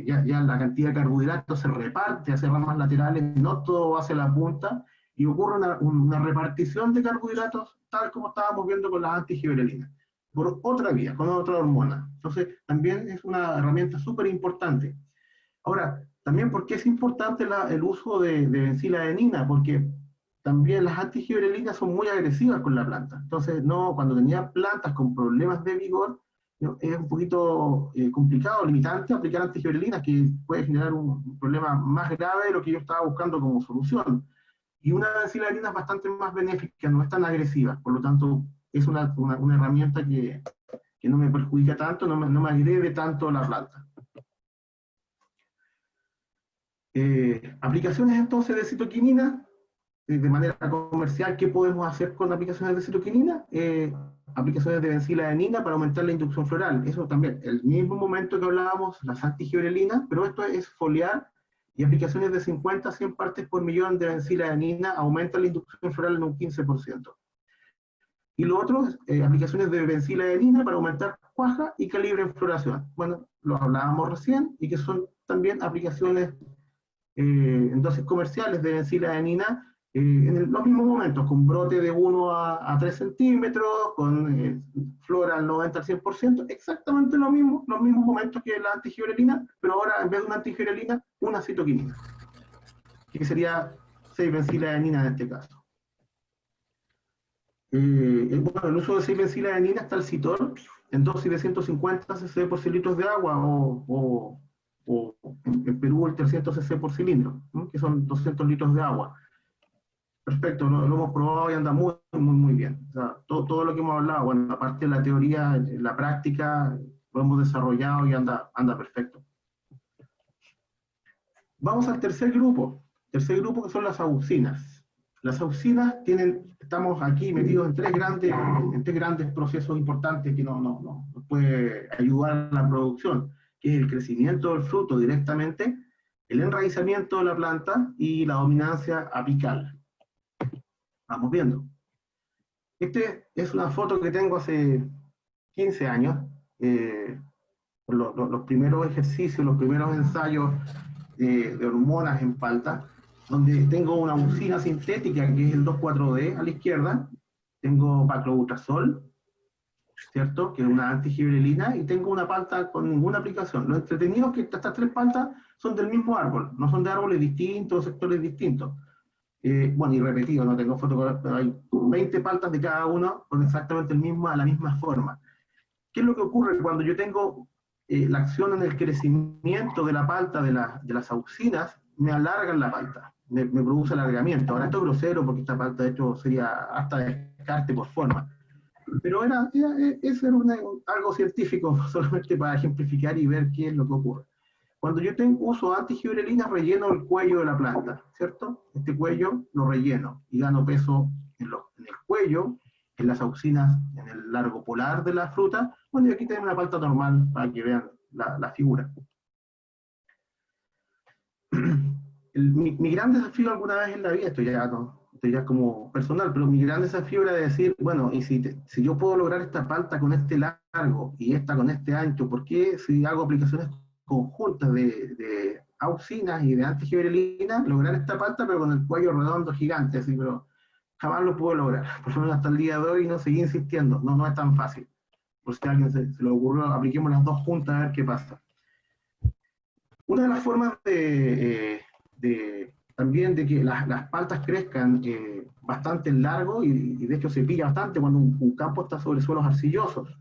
ya la cantidad de carbohidratos se reparte hacia ramas laterales, no todo va hacia la punta, y ocurre una repartición de carbohidratos tal como estábamos viendo con las antigiberelinas, por otra vía, con otra hormona. Entonces, también es una herramienta súper importante. Ahora, también porque es importante el uso de benciladenina, porque también las antigiberelinas son muy agresivas con la planta. Entonces, cuando tenía plantas con problemas de vigor, es un poquito complicado, limitante aplicar antigiberelinas, que puede generar un problema más grave de lo que yo estaba buscando como solución. Y una benciladenina es bastante más benéfica, no es tan agresiva, por lo tanto, es una herramienta que no me perjudica tanto, no me agrede tanto la planta. Aplicaciones entonces de citoquinina, de manera comercial, ¿qué podemos hacer con aplicaciones de citoquinina? Aplicaciones de benciladenina para aumentar la inducción floral. Eso también, el mismo momento que hablábamos, las antigiberelinas, pero esto es foliar, y aplicaciones de 50 a 100 partes por millón de benciladenina aumentan la inducción floral en un 15%. Y lo otro es aplicaciones de benciladenina para aumentar cuaja y calibre en floración. Bueno, lo hablábamos recién, y que son también aplicaciones en dosis comerciales de benciladenina en los mismos momentos, con brote de 1 a 3 centímetros, con flora al 90 al 100%, exactamente los mismos momentos que la antigiberelina, pero ahora en vez de una antigiberelina, una citoquinina, que sería 6-benciladenina en este caso. Bueno, el uso de 6-benciladenina está el Citor en dosis de 150 cc por cilindros de agua, o en Perú el 300 cc por cilindro, ¿no? Que son 200 litros de agua. Perfecto, lo hemos probado y anda muy, muy, muy bien. O sea, todo lo que hemos hablado, bueno, aparte de la teoría, la práctica, lo hemos desarrollado y anda perfecto. Vamos al tercer grupo que son las auxinas. Las auxinas estamos aquí metidos en tres grandes procesos importantes que nos puede ayudar a la producción, que es el crecimiento del fruto directamente, el enraizamiento de la planta y la dominancia apical. Vamos viendo. Esta es una foto que tengo hace 15 años, los primeros ejercicios, los primeros ensayos de hormonas en palta, donde tengo una auxina sintética que es el 2,4-D a la izquierda, tengo paclobutrazol, ¿cierto? Que es una antigiberelina, y tengo una palta con ninguna aplicación. Lo entretenido es que estas tres paltas son del mismo árbol, no son de árboles distintos, sectores distintos. Bueno, y repetido, no tengo fotos, pero hay 20 paltas de cada uno con exactamente la misma forma. ¿Qué es lo que ocurre cuando yo tengo la acción en el crecimiento de la palta de las auxinas? Me alargan la palta. me produce alargamiento. Ahora esto es grosero porque esta planta de hecho sería hasta descarte por forma. Pero eso era algo científico, solamente para ejemplificar y ver qué es lo que ocurre. Cuando yo uso antigibrelina, relleno el cuello de la planta, ¿cierto? Este cuello lo relleno y gano peso en el cuello, en las auxinas, en el largo polar de la fruta. Bueno, y aquí tenemos una planta normal para que vean la figura. Mi gran desafío alguna vez en la vida, esto ya como personal, pero mi gran desafío era decir, bueno, y si yo puedo lograr esta planta con este largo y esta con este ancho, ¿por qué si hago aplicaciones conjuntas de auxinas y de antigibrelina, lograr esta planta pero con el cuello redondo gigante? Así, pero jamás lo puedo lograr, por lo menos hasta el día de hoy no seguí insistiendo, no es tan fácil. Por si a alguien se le ocurrió, apliquemos las dos juntas a ver qué pasa. Una de las formas también de que las paltas crezcan bastante en largo, y de hecho se pilla bastante cuando un campo está sobre suelos arcillosos.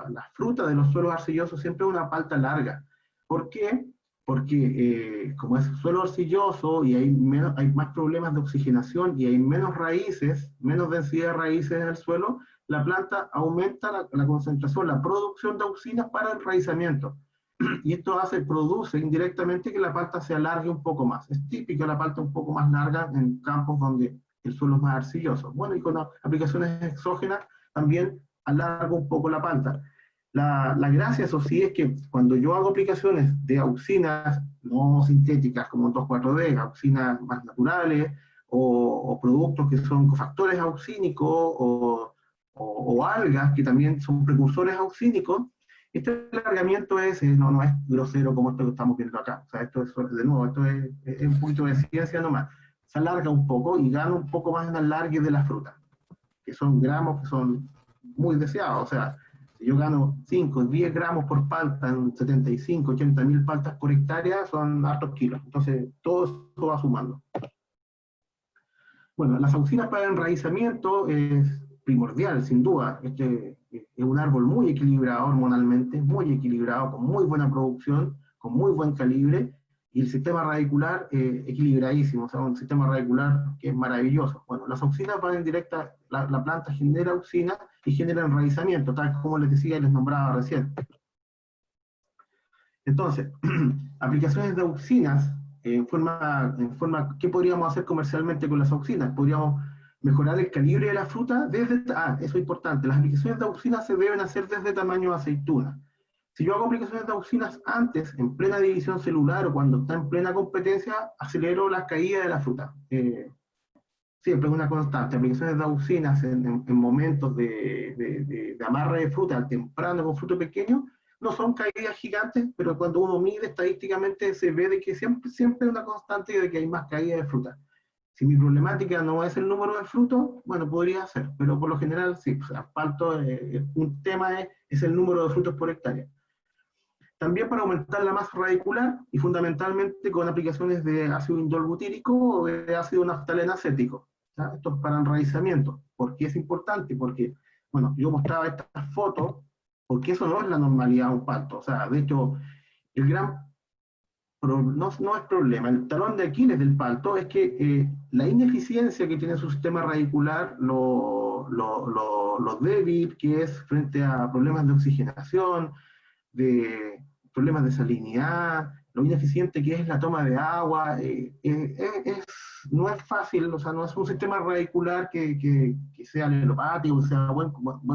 La fruta de los suelos arcillosos siempre es una palta larga. ¿Por qué? Porque como es suelo arcilloso y hay más problemas de oxigenación y hay menos raíces, menos densidad de raíces en el suelo, la planta aumenta la concentración, la producción de auxinas para el enraizamiento. Y esto produce indirectamente que la palta se alargue un poco más. Es típico la palta un poco más larga en campos donde el suelo es más arcilloso. Bueno, y con aplicaciones exógenas también alargo un poco la palta. La gracia, eso sí, es que cuando yo hago aplicaciones de auxinas no sintéticas como 2,4-D, auxinas más naturales, o productos que son cofactores auxínicos, o algas que también son precursores auxínicos, este alargamiento no es grosero como esto que estamos viendo acá. O sea, esto es, de nuevo, esto es un poquito de ciencia nomás. Se alarga un poco y gana un poco más en alargue de la fruta, que son gramos que son muy deseados. O sea, si yo gano 5, 10 gramos por palta en 75, 80 mil paltas por hectárea, son hartos kilos. Entonces, todo eso va sumando. Bueno, las auxinas para el enraizamiento es primordial, sin duda. Este es un árbol muy equilibrado hormonalmente, muy equilibrado, con muy buena producción, con muy buen calibre, y el sistema radicular equilibradísimo, o sea, un sistema radicular que es maravilloso. Bueno, las auxinas van en directa, la planta genera auxinas y genera enraizamiento, tal como les decía y les nombraba recién. Entonces, aplicaciones de auxinas, ¿qué podríamos hacer comercialmente con las auxinas? Podríamos mejorar el calibre de la fruta eso es importante, las aplicaciones de auxinas se deben hacer desde tamaño aceituna. Si yo hago aplicaciones de auxinas antes, en plena división celular o cuando está en plena competencia, acelero la caída de la fruta. Siempre es una constante. Aplicaciones de auxinas en momentos de amarre de fruta temprano con fruto pequeño, no son caídas gigantes, pero cuando uno mide estadísticamente se ve de que siempre es una constante de que hay más caída de fruta. Si mi problemática no es el número de frutos, bueno, podría ser, pero por lo general sí, o sea, asfalto, un tema es el número de frutos por hectárea. También para aumentar la masa radicular y fundamentalmente con aplicaciones de ácido indol butírico o de ácido naftaleno acético. ¿Ya? Esto es para enraizamiento. ¿Por qué es importante? Porque, bueno, yo mostraba estas fotos, porque eso no es la normalidad de un palto. O sea, de hecho, el gran no es problema. El talón de Aquiles del palto es que la ineficiencia que tiene su sistema radicular, lo débil que es frente a problemas de oxigenación, de problemas de salinidad, lo ineficiente que es la toma de agua, no es fácil, o sea, no es un sistema radicular que sea alelopático, que sea buen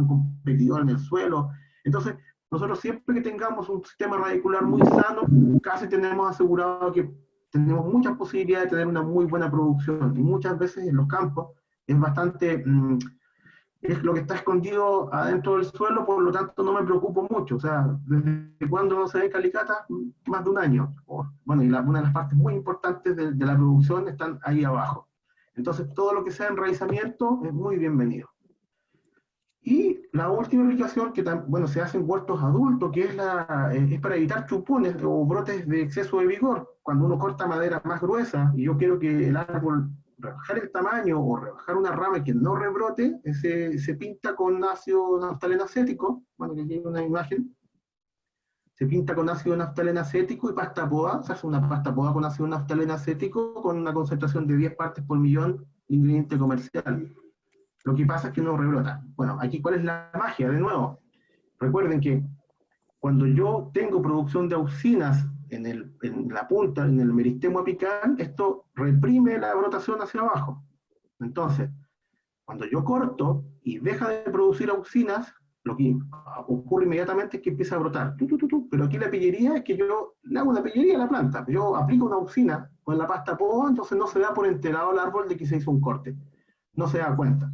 competidor en el suelo. Entonces, nosotros siempre que tengamos un sistema radicular muy sano, casi tenemos asegurado que tenemos muchas posibilidades de tener una muy buena producción. Y muchas veces en los campos es bastante... es lo que está escondido adentro del suelo, por lo tanto no me preocupo mucho. O sea, desde cuando no se ve calicata, más de un año. Bueno, y una de las partes muy importantes de la producción están ahí abajo. Entonces, todo lo que sea enraizamiento es muy bienvenido. Y la última aplicación, que bueno, se hace en huertos adultos, que es para evitar chupones o brotes de exceso de vigor. Cuando uno corta madera más gruesa y yo quiero que el árbol rebajar el tamaño o rebajar una rama y que no rebrote, se pinta con ácido naftaleno acético, bueno, que aquí hay una imagen, se pinta con ácido naftaleno acético y pasta poda, se hace una pasta poda con ácido naftaleno acético con una concentración de 10 partes por millón de ingrediente comercial. Lo que pasa es que no rebrota. Bueno, aquí ¿cuál es la magia? De nuevo, recuerden que cuando yo tengo producción de auxinas en la punta, en el meristemo apical, esto reprime la brotación hacia abajo. Entonces, cuando yo corto y deja de producir auxinas, lo que ocurre inmediatamente es que empieza a brotar. Pero aquí la pillería es que yo le hago una pillería a la planta. Yo aplico una auxina con la pasta poda, entonces no se da por enterado el árbol de que se hizo un corte. No se da cuenta.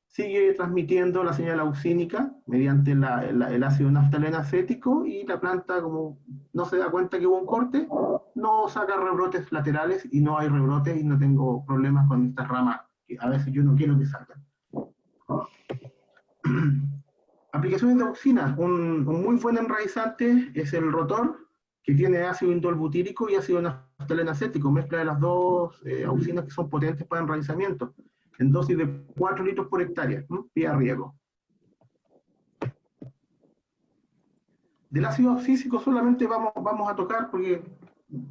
Sigue transmitiendo la señal auxínica mediante el ácido naftaleno acético y la planta, como no se da cuenta que hubo un corte, no saca rebrotes laterales y no hay rebrotes y no tengo problemas con estas ramas que a veces yo no quiero que salgan. Aplicaciones de auxinas. Un muy buen enraizante es el rotor, que tiene ácido indolbutírico y ácido naftaleno acético, mezcla de las dos auxinas que son potentes para enraizamiento, en dosis de 4 litros por hectárea, vía riego. Del ácido abscísico solamente vamos a tocar, porque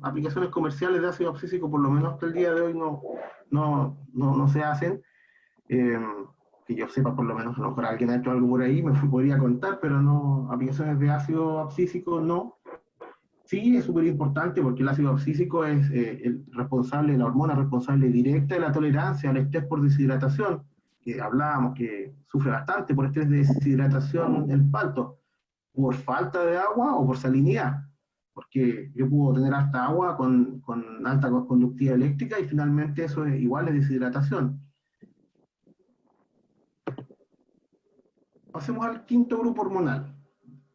aplicaciones comerciales de ácido abscísico, por lo menos hasta el día de hoy, no se hacen. Que yo sepa, por lo menos, a lo mejor alguien ha hecho algo por ahí, me podría contar, pero no, aplicaciones de ácido abscísico no. Sí, es súper importante porque el ácido abscísico es la hormona responsable directa de la tolerancia al estrés por deshidratación, que hablábamos que sufre bastante por estrés de deshidratación el palto, por falta de agua o por salinidad, porque yo puedo tener alta agua con alta conductividad eléctrica y finalmente eso es igual a deshidratación. Pasemos al quinto grupo hormonal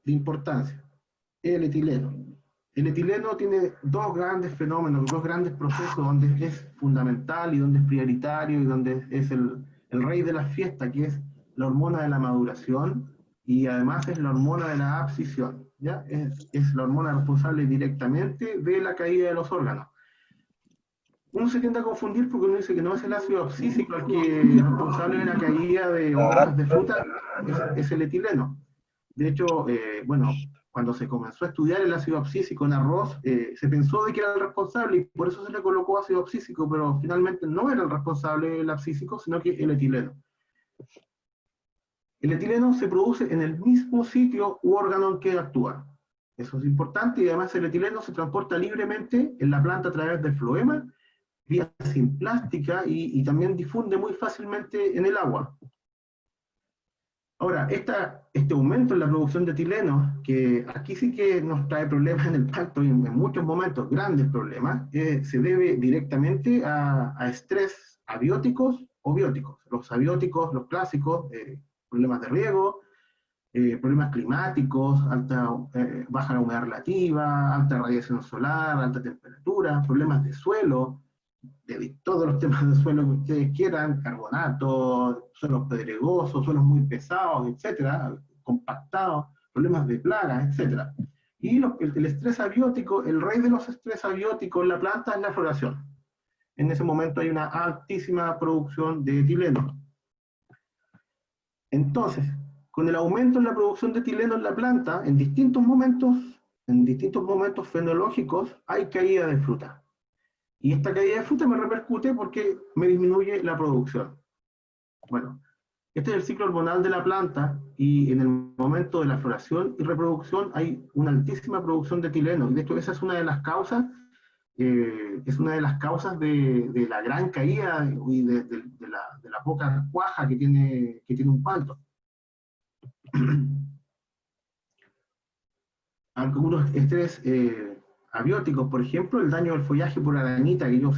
de importancia, el etileno. El etileno tiene dos grandes fenómenos, dos grandes procesos donde es fundamental y donde es prioritario y donde es el rey de la fiesta, que es la hormona de la maduración y además es la hormona de la abscisión. ¿Ya? Es la hormona responsable directamente de la caída de los órganos. Uno se tiende a confundir porque uno dice que no es el ácido abscísico el que es responsable de la caída de hojas de fruta, es el etileno. De hecho, bueno, cuando se comenzó a estudiar el ácido abscísico en arroz, se pensó de que era el responsable y por eso se le colocó ácido abscísico, pero finalmente no era el responsable el abscísico, sino que el etileno. El etileno se produce en el mismo sitio u órgano en que actúa. Eso es importante y además el etileno se transporta libremente en la planta a través del floema, vía simplástica y también difunde muy fácilmente en el agua. Ahora, este aumento en la producción de etileno, que aquí sí que nos trae problemas en el palto y en muchos momentos grandes problemas, se debe directamente a estrés abióticos o bióticos. Los abióticos, los clásicos, problemas de riego, problemas climáticos, baja humedad relativa, alta radiación solar, alta temperatura, problemas de suelo, de todos los temas de suelo que ustedes quieran, carbonatos, suelos pedregosos, suelos muy pesados, etcétera, compactados, problemas de plagas, etcétera. Y el estrés abiótico, el rey de los estrés abióticos en la planta es la floración. En ese momento hay una altísima producción de etileno. Entonces, con el aumento en la producción de etileno en la planta, en distintos momentos fenológicos, hay caída de fruta. Y esta caída de fruta me repercute porque me disminuye la producción. Bueno, este es el ciclo hormonal de la planta y en el momento de la floración y reproducción hay una altísima producción de etileno. Y de hecho esa es una de las causas, de la gran caída y de la poca cuaja que tiene un palto. Algunos estrés abióticos, por ejemplo, el daño del follaje por arañita, que yo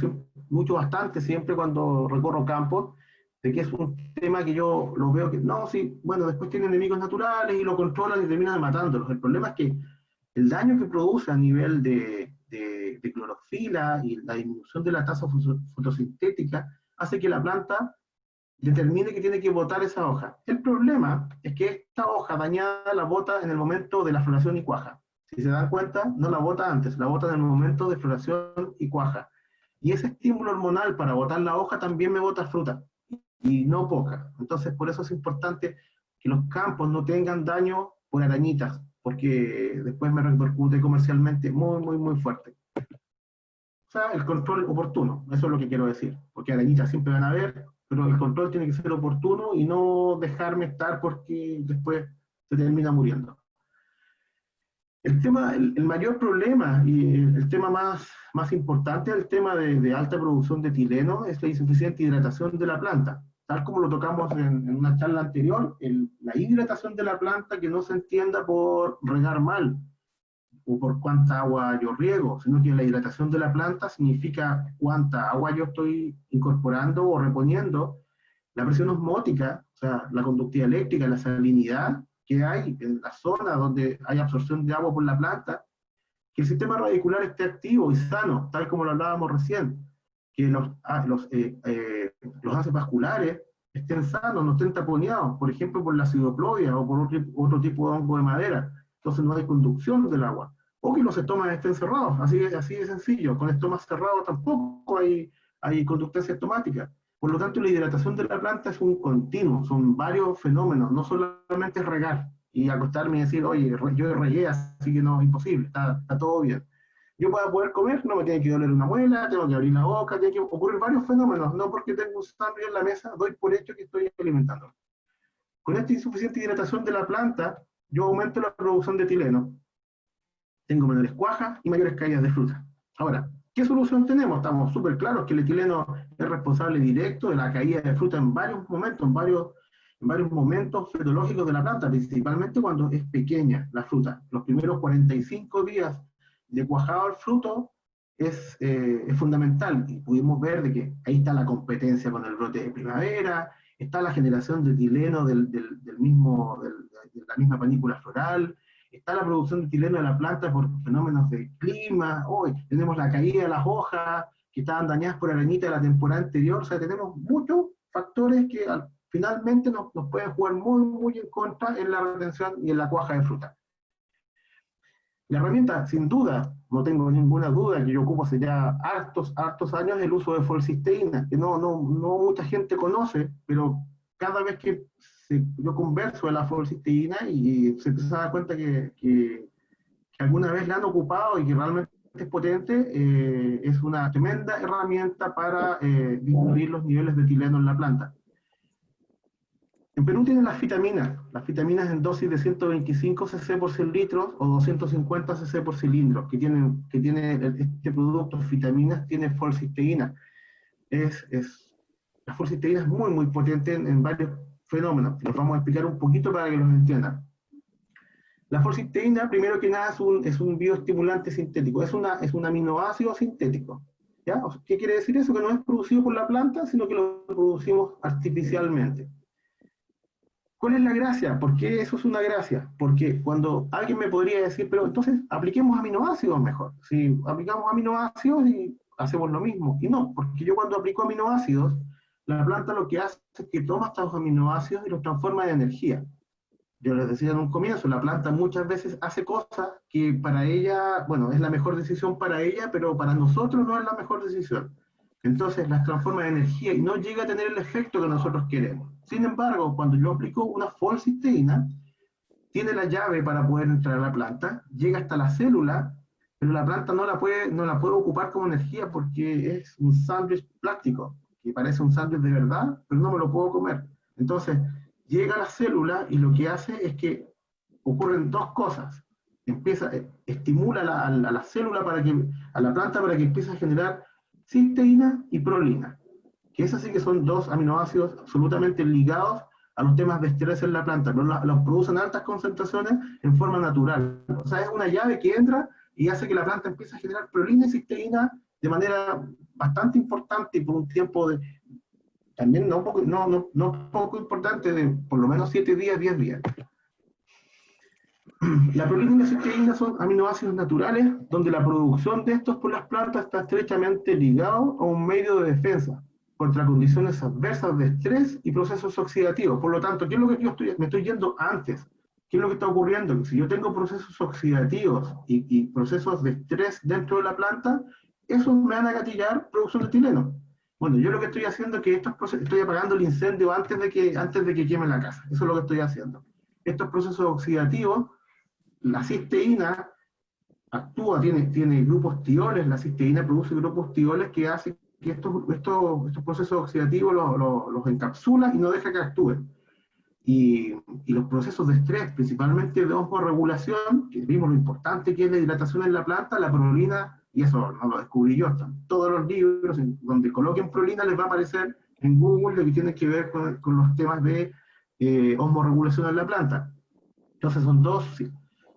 lucho bastante siempre cuando recorro campos, de que es un tema que yo lo veo que, no, sí, bueno, después tiene enemigos naturales y lo controlan y terminan matándolos. El problema es que el daño que produce a nivel de clorofila y la disminución de la tasa fotosintética hace que la planta determine que tiene que botar esa hoja. El problema es que esta hoja dañada la bota en el momento de la floración y cuaja. Si se dan cuenta, no la bota antes, la bota en el momento de floración y cuaja. Y ese estímulo hormonal para botar la hoja también me bota fruta, y no poca. Entonces, por eso es importante que los campos no tengan daño por arañitas. porque después me repercute comercialmente muy fuerte. O sea, el control oportuno, eso es lo que quiero decir, porque arañitas siempre van a haber, pero el control tiene que ser oportuno y no dejarme estar porque después se termina muriendo. El mayor problema y el tema más importante del tema de alta producción de etileno es la insuficiente hidratación de la planta. Tal como lo tocamos en una charla anterior, la hidratación de la planta que no se entienda por regar mal o por cuánta agua yo riego, sino que la hidratación de la planta significa cuánta agua yo estoy incorporando o reponiendo, la presión osmótica, o sea, la conductividad eléctrica, la salinidad que hay en la zona donde hay absorción de agua por la planta, que el sistema radicular esté activo y sano, tal como lo hablábamos recién, que los haces vasculares estén sanos, no estén taponeados, por ejemplo por la acidoplodia o por otro tipo de hongo de madera, entonces no hay conducción del agua, o que los estomas estén cerrados, así de sencillo, con estomas cerrados tampoco hay conductancia estomática. Por lo tanto, la hidratación de la planta es un continuo, son varios fenómenos, no solamente regar y acostarme y decir, oye, yo regué, así que no, es imposible, está todo bien. Yo para poder comer no me tiene que doler una muela, tengo que abrir la boca, tiene que ocurrir varios fenómenos, no porque tengo un sándwich en la mesa, doy por hecho que estoy alimentando. Con esta insuficiente hidratación de la planta, yo aumento la producción de etileno, tengo menores cuajas y mayores caídas de fruta. Ahora, ¿qué solución tenemos? Estamos súper claros que el etileno es responsable directo de la caída de fruta en varios momentos, en varios momentos fetológicos de la planta, principalmente cuando es pequeña la fruta. Los primeros 45 días de cuajado al fruto es fundamental, y pudimos ver de que ahí está la competencia con el brote de primavera, está la generación de etileno de la misma panícula floral, está la producción de etileno de la planta por fenómenos de clima, hoy tenemos la caída de las hojas que estaban dañadas por arañita de la temporada anterior, o sea, tenemos muchos factores que finalmente nos pueden jugar muy en contra en la retención y en la cuaja de fruta. La herramienta, sin duda, no tengo ninguna duda, que yo ocupo hace ya hartos años el uso de folcisteína, que no mucha gente conoce, pero cada vez que yo converso de la folcisteína y se empieza a dar cuenta que alguna vez la han ocupado y que realmente es potente, es una tremenda herramienta para disminuir los niveles de etileno en la planta. En Perú tienen las vitaminas en dosis de 125 cc por 100 litros o 250 cc por cilindro, que tiene este producto, vitaminas, tiene folcisteína. La folcisteína es muy potente en varios fenómenos. Los vamos a explicar un poquito para que los entiendan. La folcisteína, primero que nada, es un bioestimulante sintético, es un aminoácido sintético. ¿Ya? ¿Qué quiere decir eso? Que no es producido por la planta, sino que lo producimos artificialmente. ¿Cuál es la gracia? ¿Por qué eso es una gracia? Porque cuando alguien me podría decir, pero entonces apliquemos aminoácidos mejor. Si aplicamos aminoácidos y hacemos lo mismo. Y no, porque yo cuando aplico aminoácidos, la planta lo que hace es que toma estos aminoácidos y los transforma en energía. Yo les decía en un comienzo, la planta muchas veces hace cosas que para ella, bueno, es la mejor decisión para ella, pero para nosotros no es la mejor decisión. Entonces las transforma en energía y no llega a tener el efecto que nosotros queremos. Sin embargo, cuando yo aplico una folcisteína, tiene la llave para poder entrar a la planta, llega hasta la célula, pero la planta no la puede ocupar como energía porque es un sándwich plástico, que parece un sándwich de verdad, pero no me lo puedo comer. Entonces, llega a la célula y lo que hace es que ocurren dos cosas. Estimula a la célula, a la planta para que empiece a generar cisteína y prolina, que esas sí que son dos aminoácidos absolutamente ligados a los temas de estrés en la planta, pero los producen en altas concentraciones en forma natural. O sea, es una llave que entra y hace que la planta empiece a generar prolina y cisteína de manera bastante importante y por un tiempo también no poco importante, de por lo menos 7 días, 10 días. La prolina y la cisteína son aminoácidos naturales donde la producción de estos por las plantas está estrechamente ligado a un medio de defensa contra condiciones adversas de estrés y procesos oxidativos. Por lo tanto, ¿qué es lo que me estoy yendo antes? ¿Qué es lo que está ocurriendo? Si yo tengo procesos oxidativos y procesos de estrés dentro de la planta, esos me van a gatillar producción de etileno. Bueno, yo lo que estoy haciendo es que estoy apagando el incendio antes de que queme la casa. Eso es lo que estoy haciendo. Estos procesos oxidativos la cisteína actúa, tiene grupos tioles, la cisteína produce grupos tioles que hacen que estos procesos oxidativos los encapsula y no deja que actúen. Y los procesos de estrés, principalmente de osmorregulación, que vimos lo importante que es la hidratación en la planta, la prolina, y eso no lo descubrí yo, están todos los libros, donde coloquen prolina les va a aparecer en Google lo que tiene que ver con los temas de osmorregulación en la planta. Entonces son dos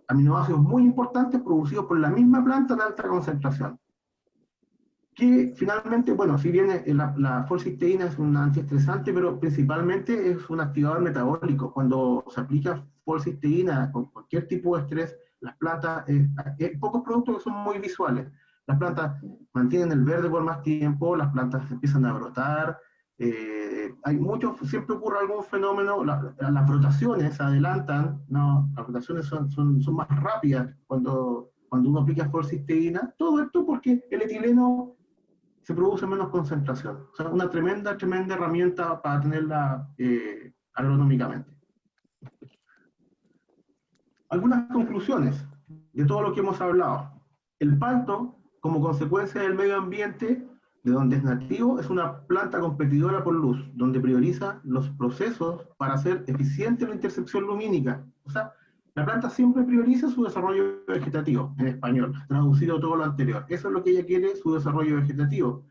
aminoácidos muy importantes producidos por la misma planta en alta concentración. Que finalmente, bueno, si bien la folcisteína es un antiestresante, pero principalmente es un activador metabólico. Cuando se aplica folcisteína con cualquier tipo de estrés, las plantas, hay pocos productos que son muy visuales. Las plantas mantienen el verde por más tiempo, las plantas empiezan a brotar, hay muchos, siempre ocurre algún fenómeno, las brotaciones se adelantan, ¿no? Las brotaciones son más rápidas cuando uno aplica folcisteína, todo esto porque el etileno se produce menos concentración. O sea, una tremenda herramienta para tenerla agronómicamente. Algunas conclusiones de todo lo que hemos hablado. El palto, como consecuencia del medio ambiente, de donde es nativo, es una planta competidora por luz, donde prioriza los procesos para hacer eficiente la intercepción lumínica. O sea, la planta siempre prioriza su desarrollo vegetativo, en español, traducido todo lo anterior. Eso es lo que ella quiere, su desarrollo vegetativo.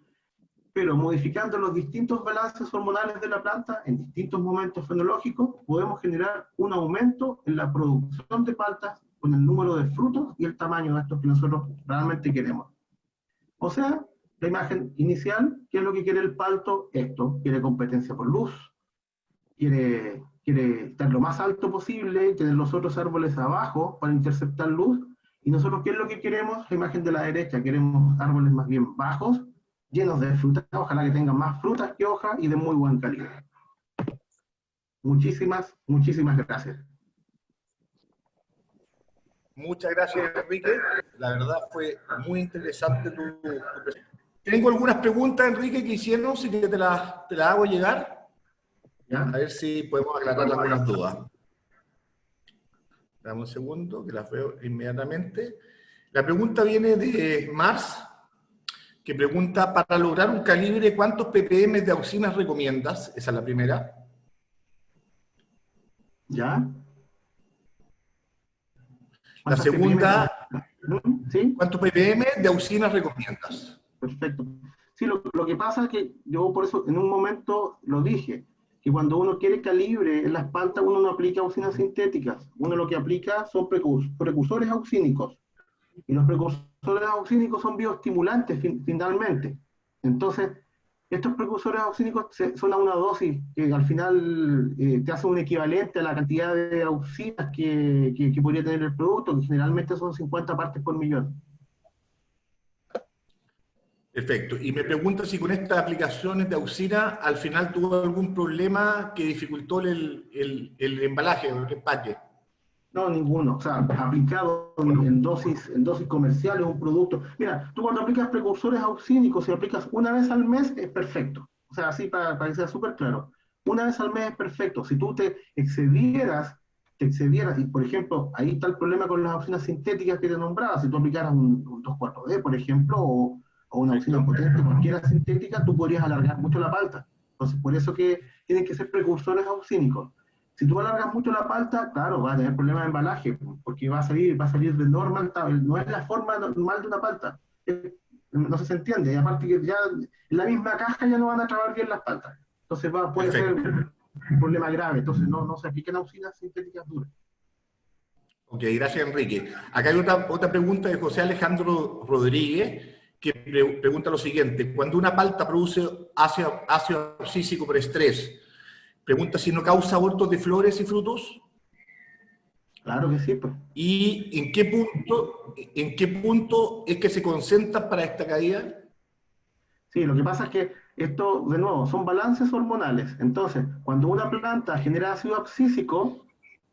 Pero modificando los distintos balances hormonales de la planta en distintos momentos fenológicos, podemos generar un aumento en la producción de paltas con el número de frutos y el tamaño de estos que nosotros realmente queremos. O sea, la imagen inicial, ¿qué es lo que quiere el palto? Esto, quiere competencia por luz, quiere estar lo más alto posible, tener los otros árboles abajo para interceptar luz, y nosotros, ¿qué es lo que queremos? La imagen de la derecha, queremos árboles más bien bajos, llenos de frutas, ojalá que tengan más frutas que hojas y de muy buen calidad. Muchísimas gracias. Muchas gracias, Enrique. La verdad fue muy interesante tu presentación. Tengo algunas preguntas, Enrique, que hicieron, si que te las hago llegar. ¿Ya? A ver si podemos aclarar algunas dudas. Dame un segundo, que las veo inmediatamente. La pregunta viene de Mars, que pregunta, para lograr un calibre, ¿cuántos ppm de auxinas recomiendas? Esa es la primera. ¿Ya? La segunda, ¿sí? ¿Cuántos ppm de auxinas recomiendas? Perfecto. Sí, lo que pasa es que yo por eso en un momento lo dije, que cuando uno quiere calibre en las paltas uno no aplica auxinas sintéticas, uno lo que aplica son precursores auxínicos. Y los precursores auxínicos son bioestimulantes finalmente. Entonces, estos precursores auxínicos son a una dosis que al final te hace un equivalente a la cantidad de auxinas que podría tener el producto, que generalmente son 50 partes por millón. Perfecto. Y me pregunta si con estas aplicaciones de auxina al final tuvo algún problema que dificultó el embalaje o el empaque. No, ninguno. O sea, aplicado en dosis comerciales, un producto. Mira, tú cuando aplicas precursores auxínicos, si aplicas una vez al mes, es perfecto. O sea, así para que sea súper claro. Una vez al mes es perfecto. Si tú te excedieras, y por ejemplo, ahí está el problema con las auxinas sintéticas que te nombraba. Si tú aplicaras un 2,4-D, por ejemplo, o una auxina potente, cualquiera sintética, tú podrías alargar mucho la palta. Entonces, por eso que tienen que ser precursores auxínicos. Si tú alargas mucho la palta, claro, vas a tener problemas de embalaje, porque va a salir de normal, no es la forma normal de una palta. No se entiende, y aparte que ya en la misma caja ya no van a trabajar bien las paltas. Entonces puede ser un problema grave, entonces no se apliquen auxinas sintéticas duras. Ok, gracias, Enrique. Acá hay otra pregunta de José Alejandro Rodríguez, que pregunta lo siguiente: cuando una palta produce ácido abscísico por estrés, pregunta si no causa abortos de flores y frutos. Claro que sí, pues. ¿Y en qué punto es que se concentran para esta caída? Sí, lo que pasa es que esto, de nuevo, son balances hormonales. Entonces, cuando una planta genera ácido abscísico,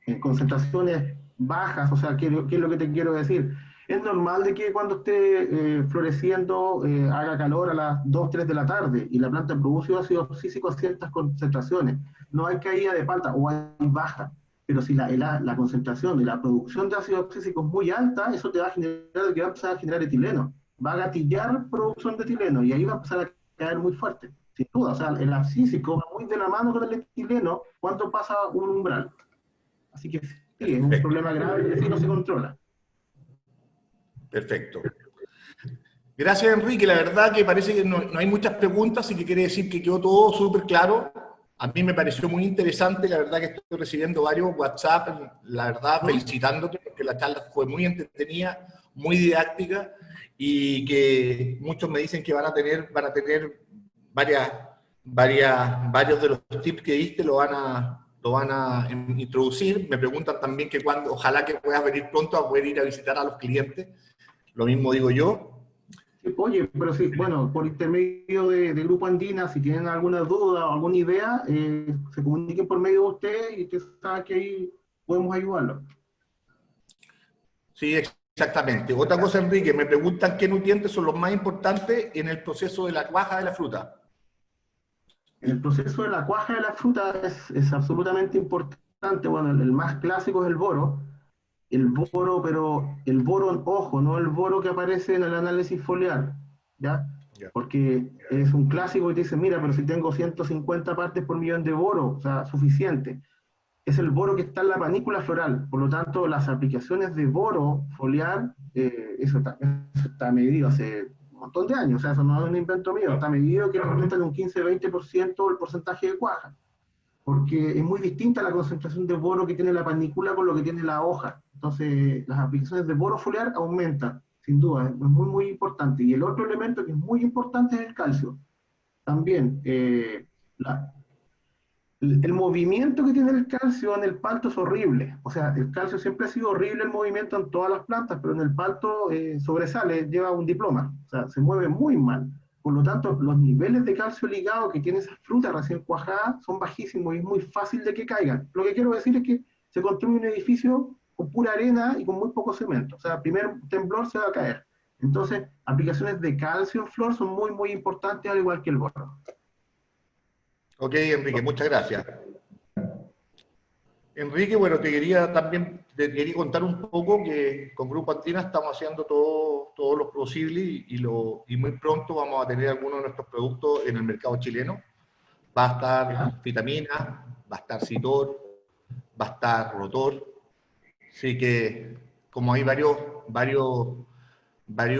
en concentraciones bajas, o sea, ¿qué es lo que te quiero decir? Es normal de que cuando esté floreciendo haga calor a las 2, 3 de la tarde y la planta produce ácido abscísico a ciertas concentraciones. No hay caída de palta o hay baja. pero si la concentración de la producción de ácido abscísico es muy alta, eso te va a generar, que va a empezar a generar etileno, va a gatillar producción de etileno, y ahí va a empezar a caer muy fuerte, sin duda. O sea, el abscísico va muy de la mano con el etileno cuando pasa un umbral. Así que sí, es un Perfecto. problema grave que si no se controla. Perfecto. Gracias, Enrique. La verdad que parece que no hay muchas preguntas y que quiere decir que quedó todo súper claro. A mí me pareció muy interesante. La verdad que estoy recibiendo varios WhatsApp, la verdad, felicitándote porque la charla fue muy entretenida, muy didáctica y que muchos me dicen que van a tener varios de los tips que diste lo van a introducir. Me preguntan también que cuando, ojalá que puedas venir pronto a poder ir a visitar a los clientes. Lo mismo digo yo. Oye, pero sí, bueno, por intermedio de Grupo Andina, si tienen alguna duda o alguna idea, se comuniquen por medio de usted y usted sabe que ahí podemos ayudarlo. Sí, exactamente. Otra cosa, Enrique, me preguntan qué nutrientes son los más importantes en el proceso de la cuaja de la fruta. En el proceso de la cuaja de la fruta es absolutamente importante. Bueno, el más clásico es el boro. El boro, pero el boro, ojo, no el boro que aparece en el análisis foliar, ¿ya? Ya. Porque es un clásico y te dice, mira, pero si tengo 150 partes por millón de boro, o sea, suficiente. Es el boro que está en la panícula floral. Por lo tanto, las aplicaciones de boro foliar, eso está medido hace un montón de años. O sea, eso no es un invento mío. Está medido que representan un 15-20% el porcentaje de cuaja. Porque es muy distinta la concentración de boro que tiene la panícula con lo que tiene la hoja. Entonces, las aplicaciones de boro foliar aumentan, sin duda. Es muy, muy importante. Y el otro elemento que es muy importante es el calcio. También, la, el movimiento que tiene el calcio en el palto es horrible. O sea, el calcio siempre ha sido horrible el movimiento en todas las plantas, pero en el palto sobresale, lleva un diploma. O sea, se mueve muy mal. Por lo tanto, los niveles de calcio ligado que tiene esa fruta recién cuajada son bajísimos y es muy fácil de que caigan. Lo que quiero decir es que se construye un edificio con pura arena y con muy poco cemento. O sea, primer temblor se va a caer. Entonces, aplicaciones de calcio en flor son muy, muy importantes, al igual que el boro. Ok, Enrique, muchas gracias. Enrique, bueno, te quería contar un poco que con Grupo Andina estamos haciendo todo lo posible y muy pronto vamos a tener algunos de nuestros productos en el mercado chileno. Va a estar Vitamina, va a estar Citor, va a estar Rotor. Así que, como hay varios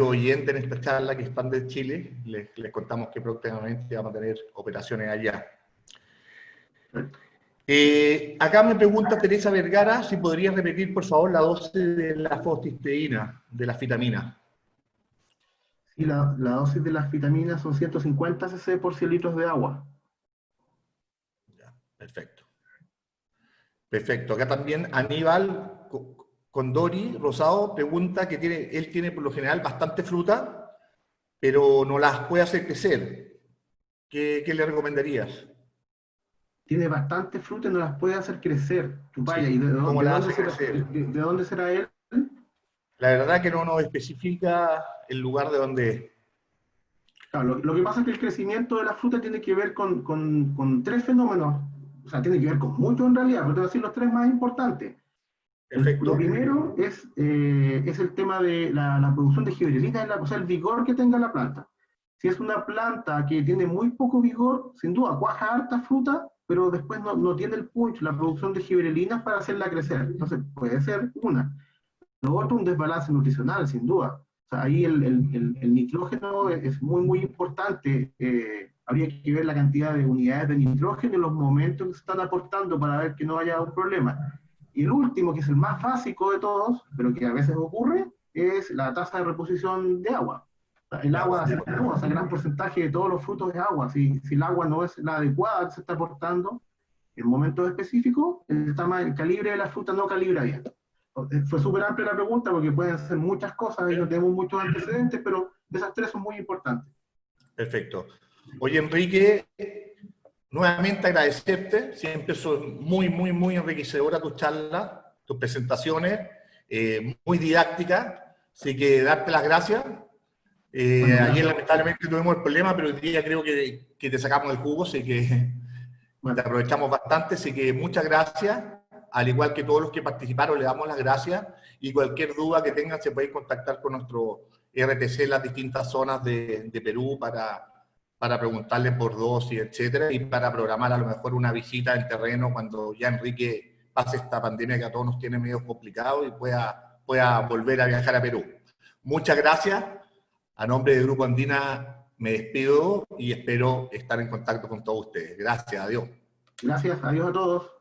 oyentes en esta charla que están de Chile, les contamos que próximamente vamos a tener operaciones allá. Acá me pregunta Teresa Vergara si podrías repetir, por favor, la dosis de la fosfateína, de las vitaminas. Sí, la dosis de las vitaminas son 150 cc por 100 litros de agua. Ya, perfecto. Perfecto. Acá también Aníbal Condori Rosado pregunta que él tiene por lo general bastante fruta, pero no las puede hacer crecer. ¿Qué le recomendarías? Tiene bastante fruta y no las puede hacer crecer. Vaya, Sí, ¿y ¿cómo las hace crecer? de dónde será él? La verdad que no nos especifica el lugar de donde es. Claro, lo que pasa es que el crecimiento de la fruta tiene que ver con tres fenómenos. O sea, tiene que ver con muchos en realidad, pero te voy a decir los tres más importantes. Lo Perfecto. primero es el tema de la producción de giberelina, o sea, el vigor que tenga la planta. Si es una planta que tiene muy poco vigor, sin duda, cuaja harta fruta, pero después no tiene el punch, la producción de giberelinas para hacerla crecer. Entonces, puede ser una. Lo otro, un desbalance nutricional, sin duda. O sea, ahí el nitrógeno es muy, muy importante. Habría que ver la cantidad de unidades de nitrógeno en los momentos que se están aportando para ver que no haya un problema. Y el último, que es el más básico de todos, pero que a veces ocurre, es la tasa de reposición de agua. El agua, o sea, gran porcentaje de todos los frutos es agua. Si el agua no es la adecuada que se está aportando, en momentos específicos, el calibre de la fruta no calibra bien. Fue súper amplia la pregunta porque pueden ser muchas cosas y no tenemos muchos antecedentes, pero esas tres son muy importantes. Perfecto. Oye, Enrique, nuevamente agradecerte. Siempre son muy enriquecedoras tus charlas, tus presentaciones, muy didácticas. Así que darte las gracias. Bueno, Ayer gracias. lamentablemente tuvimos el problema, pero hoy día creo que te sacamos el jugo, así que te Bueno, aprovechamos bastante. Así que muchas gracias. Al igual que todos los que participaron, le damos las gracias, y cualquier duda que tengan se pueden contactar con nuestro RTC en las distintas zonas de Perú para preguntarle por dosis, etcétera, y para programar a lo mejor una visita en terreno cuando ya Enrique pase esta pandemia que a todos nos tiene medio complicado y pueda volver a viajar a Perú. Muchas gracias. A nombre del Grupo Andina me despido y espero estar en contacto con todos ustedes. Gracias, adiós. Gracias, adiós a todos.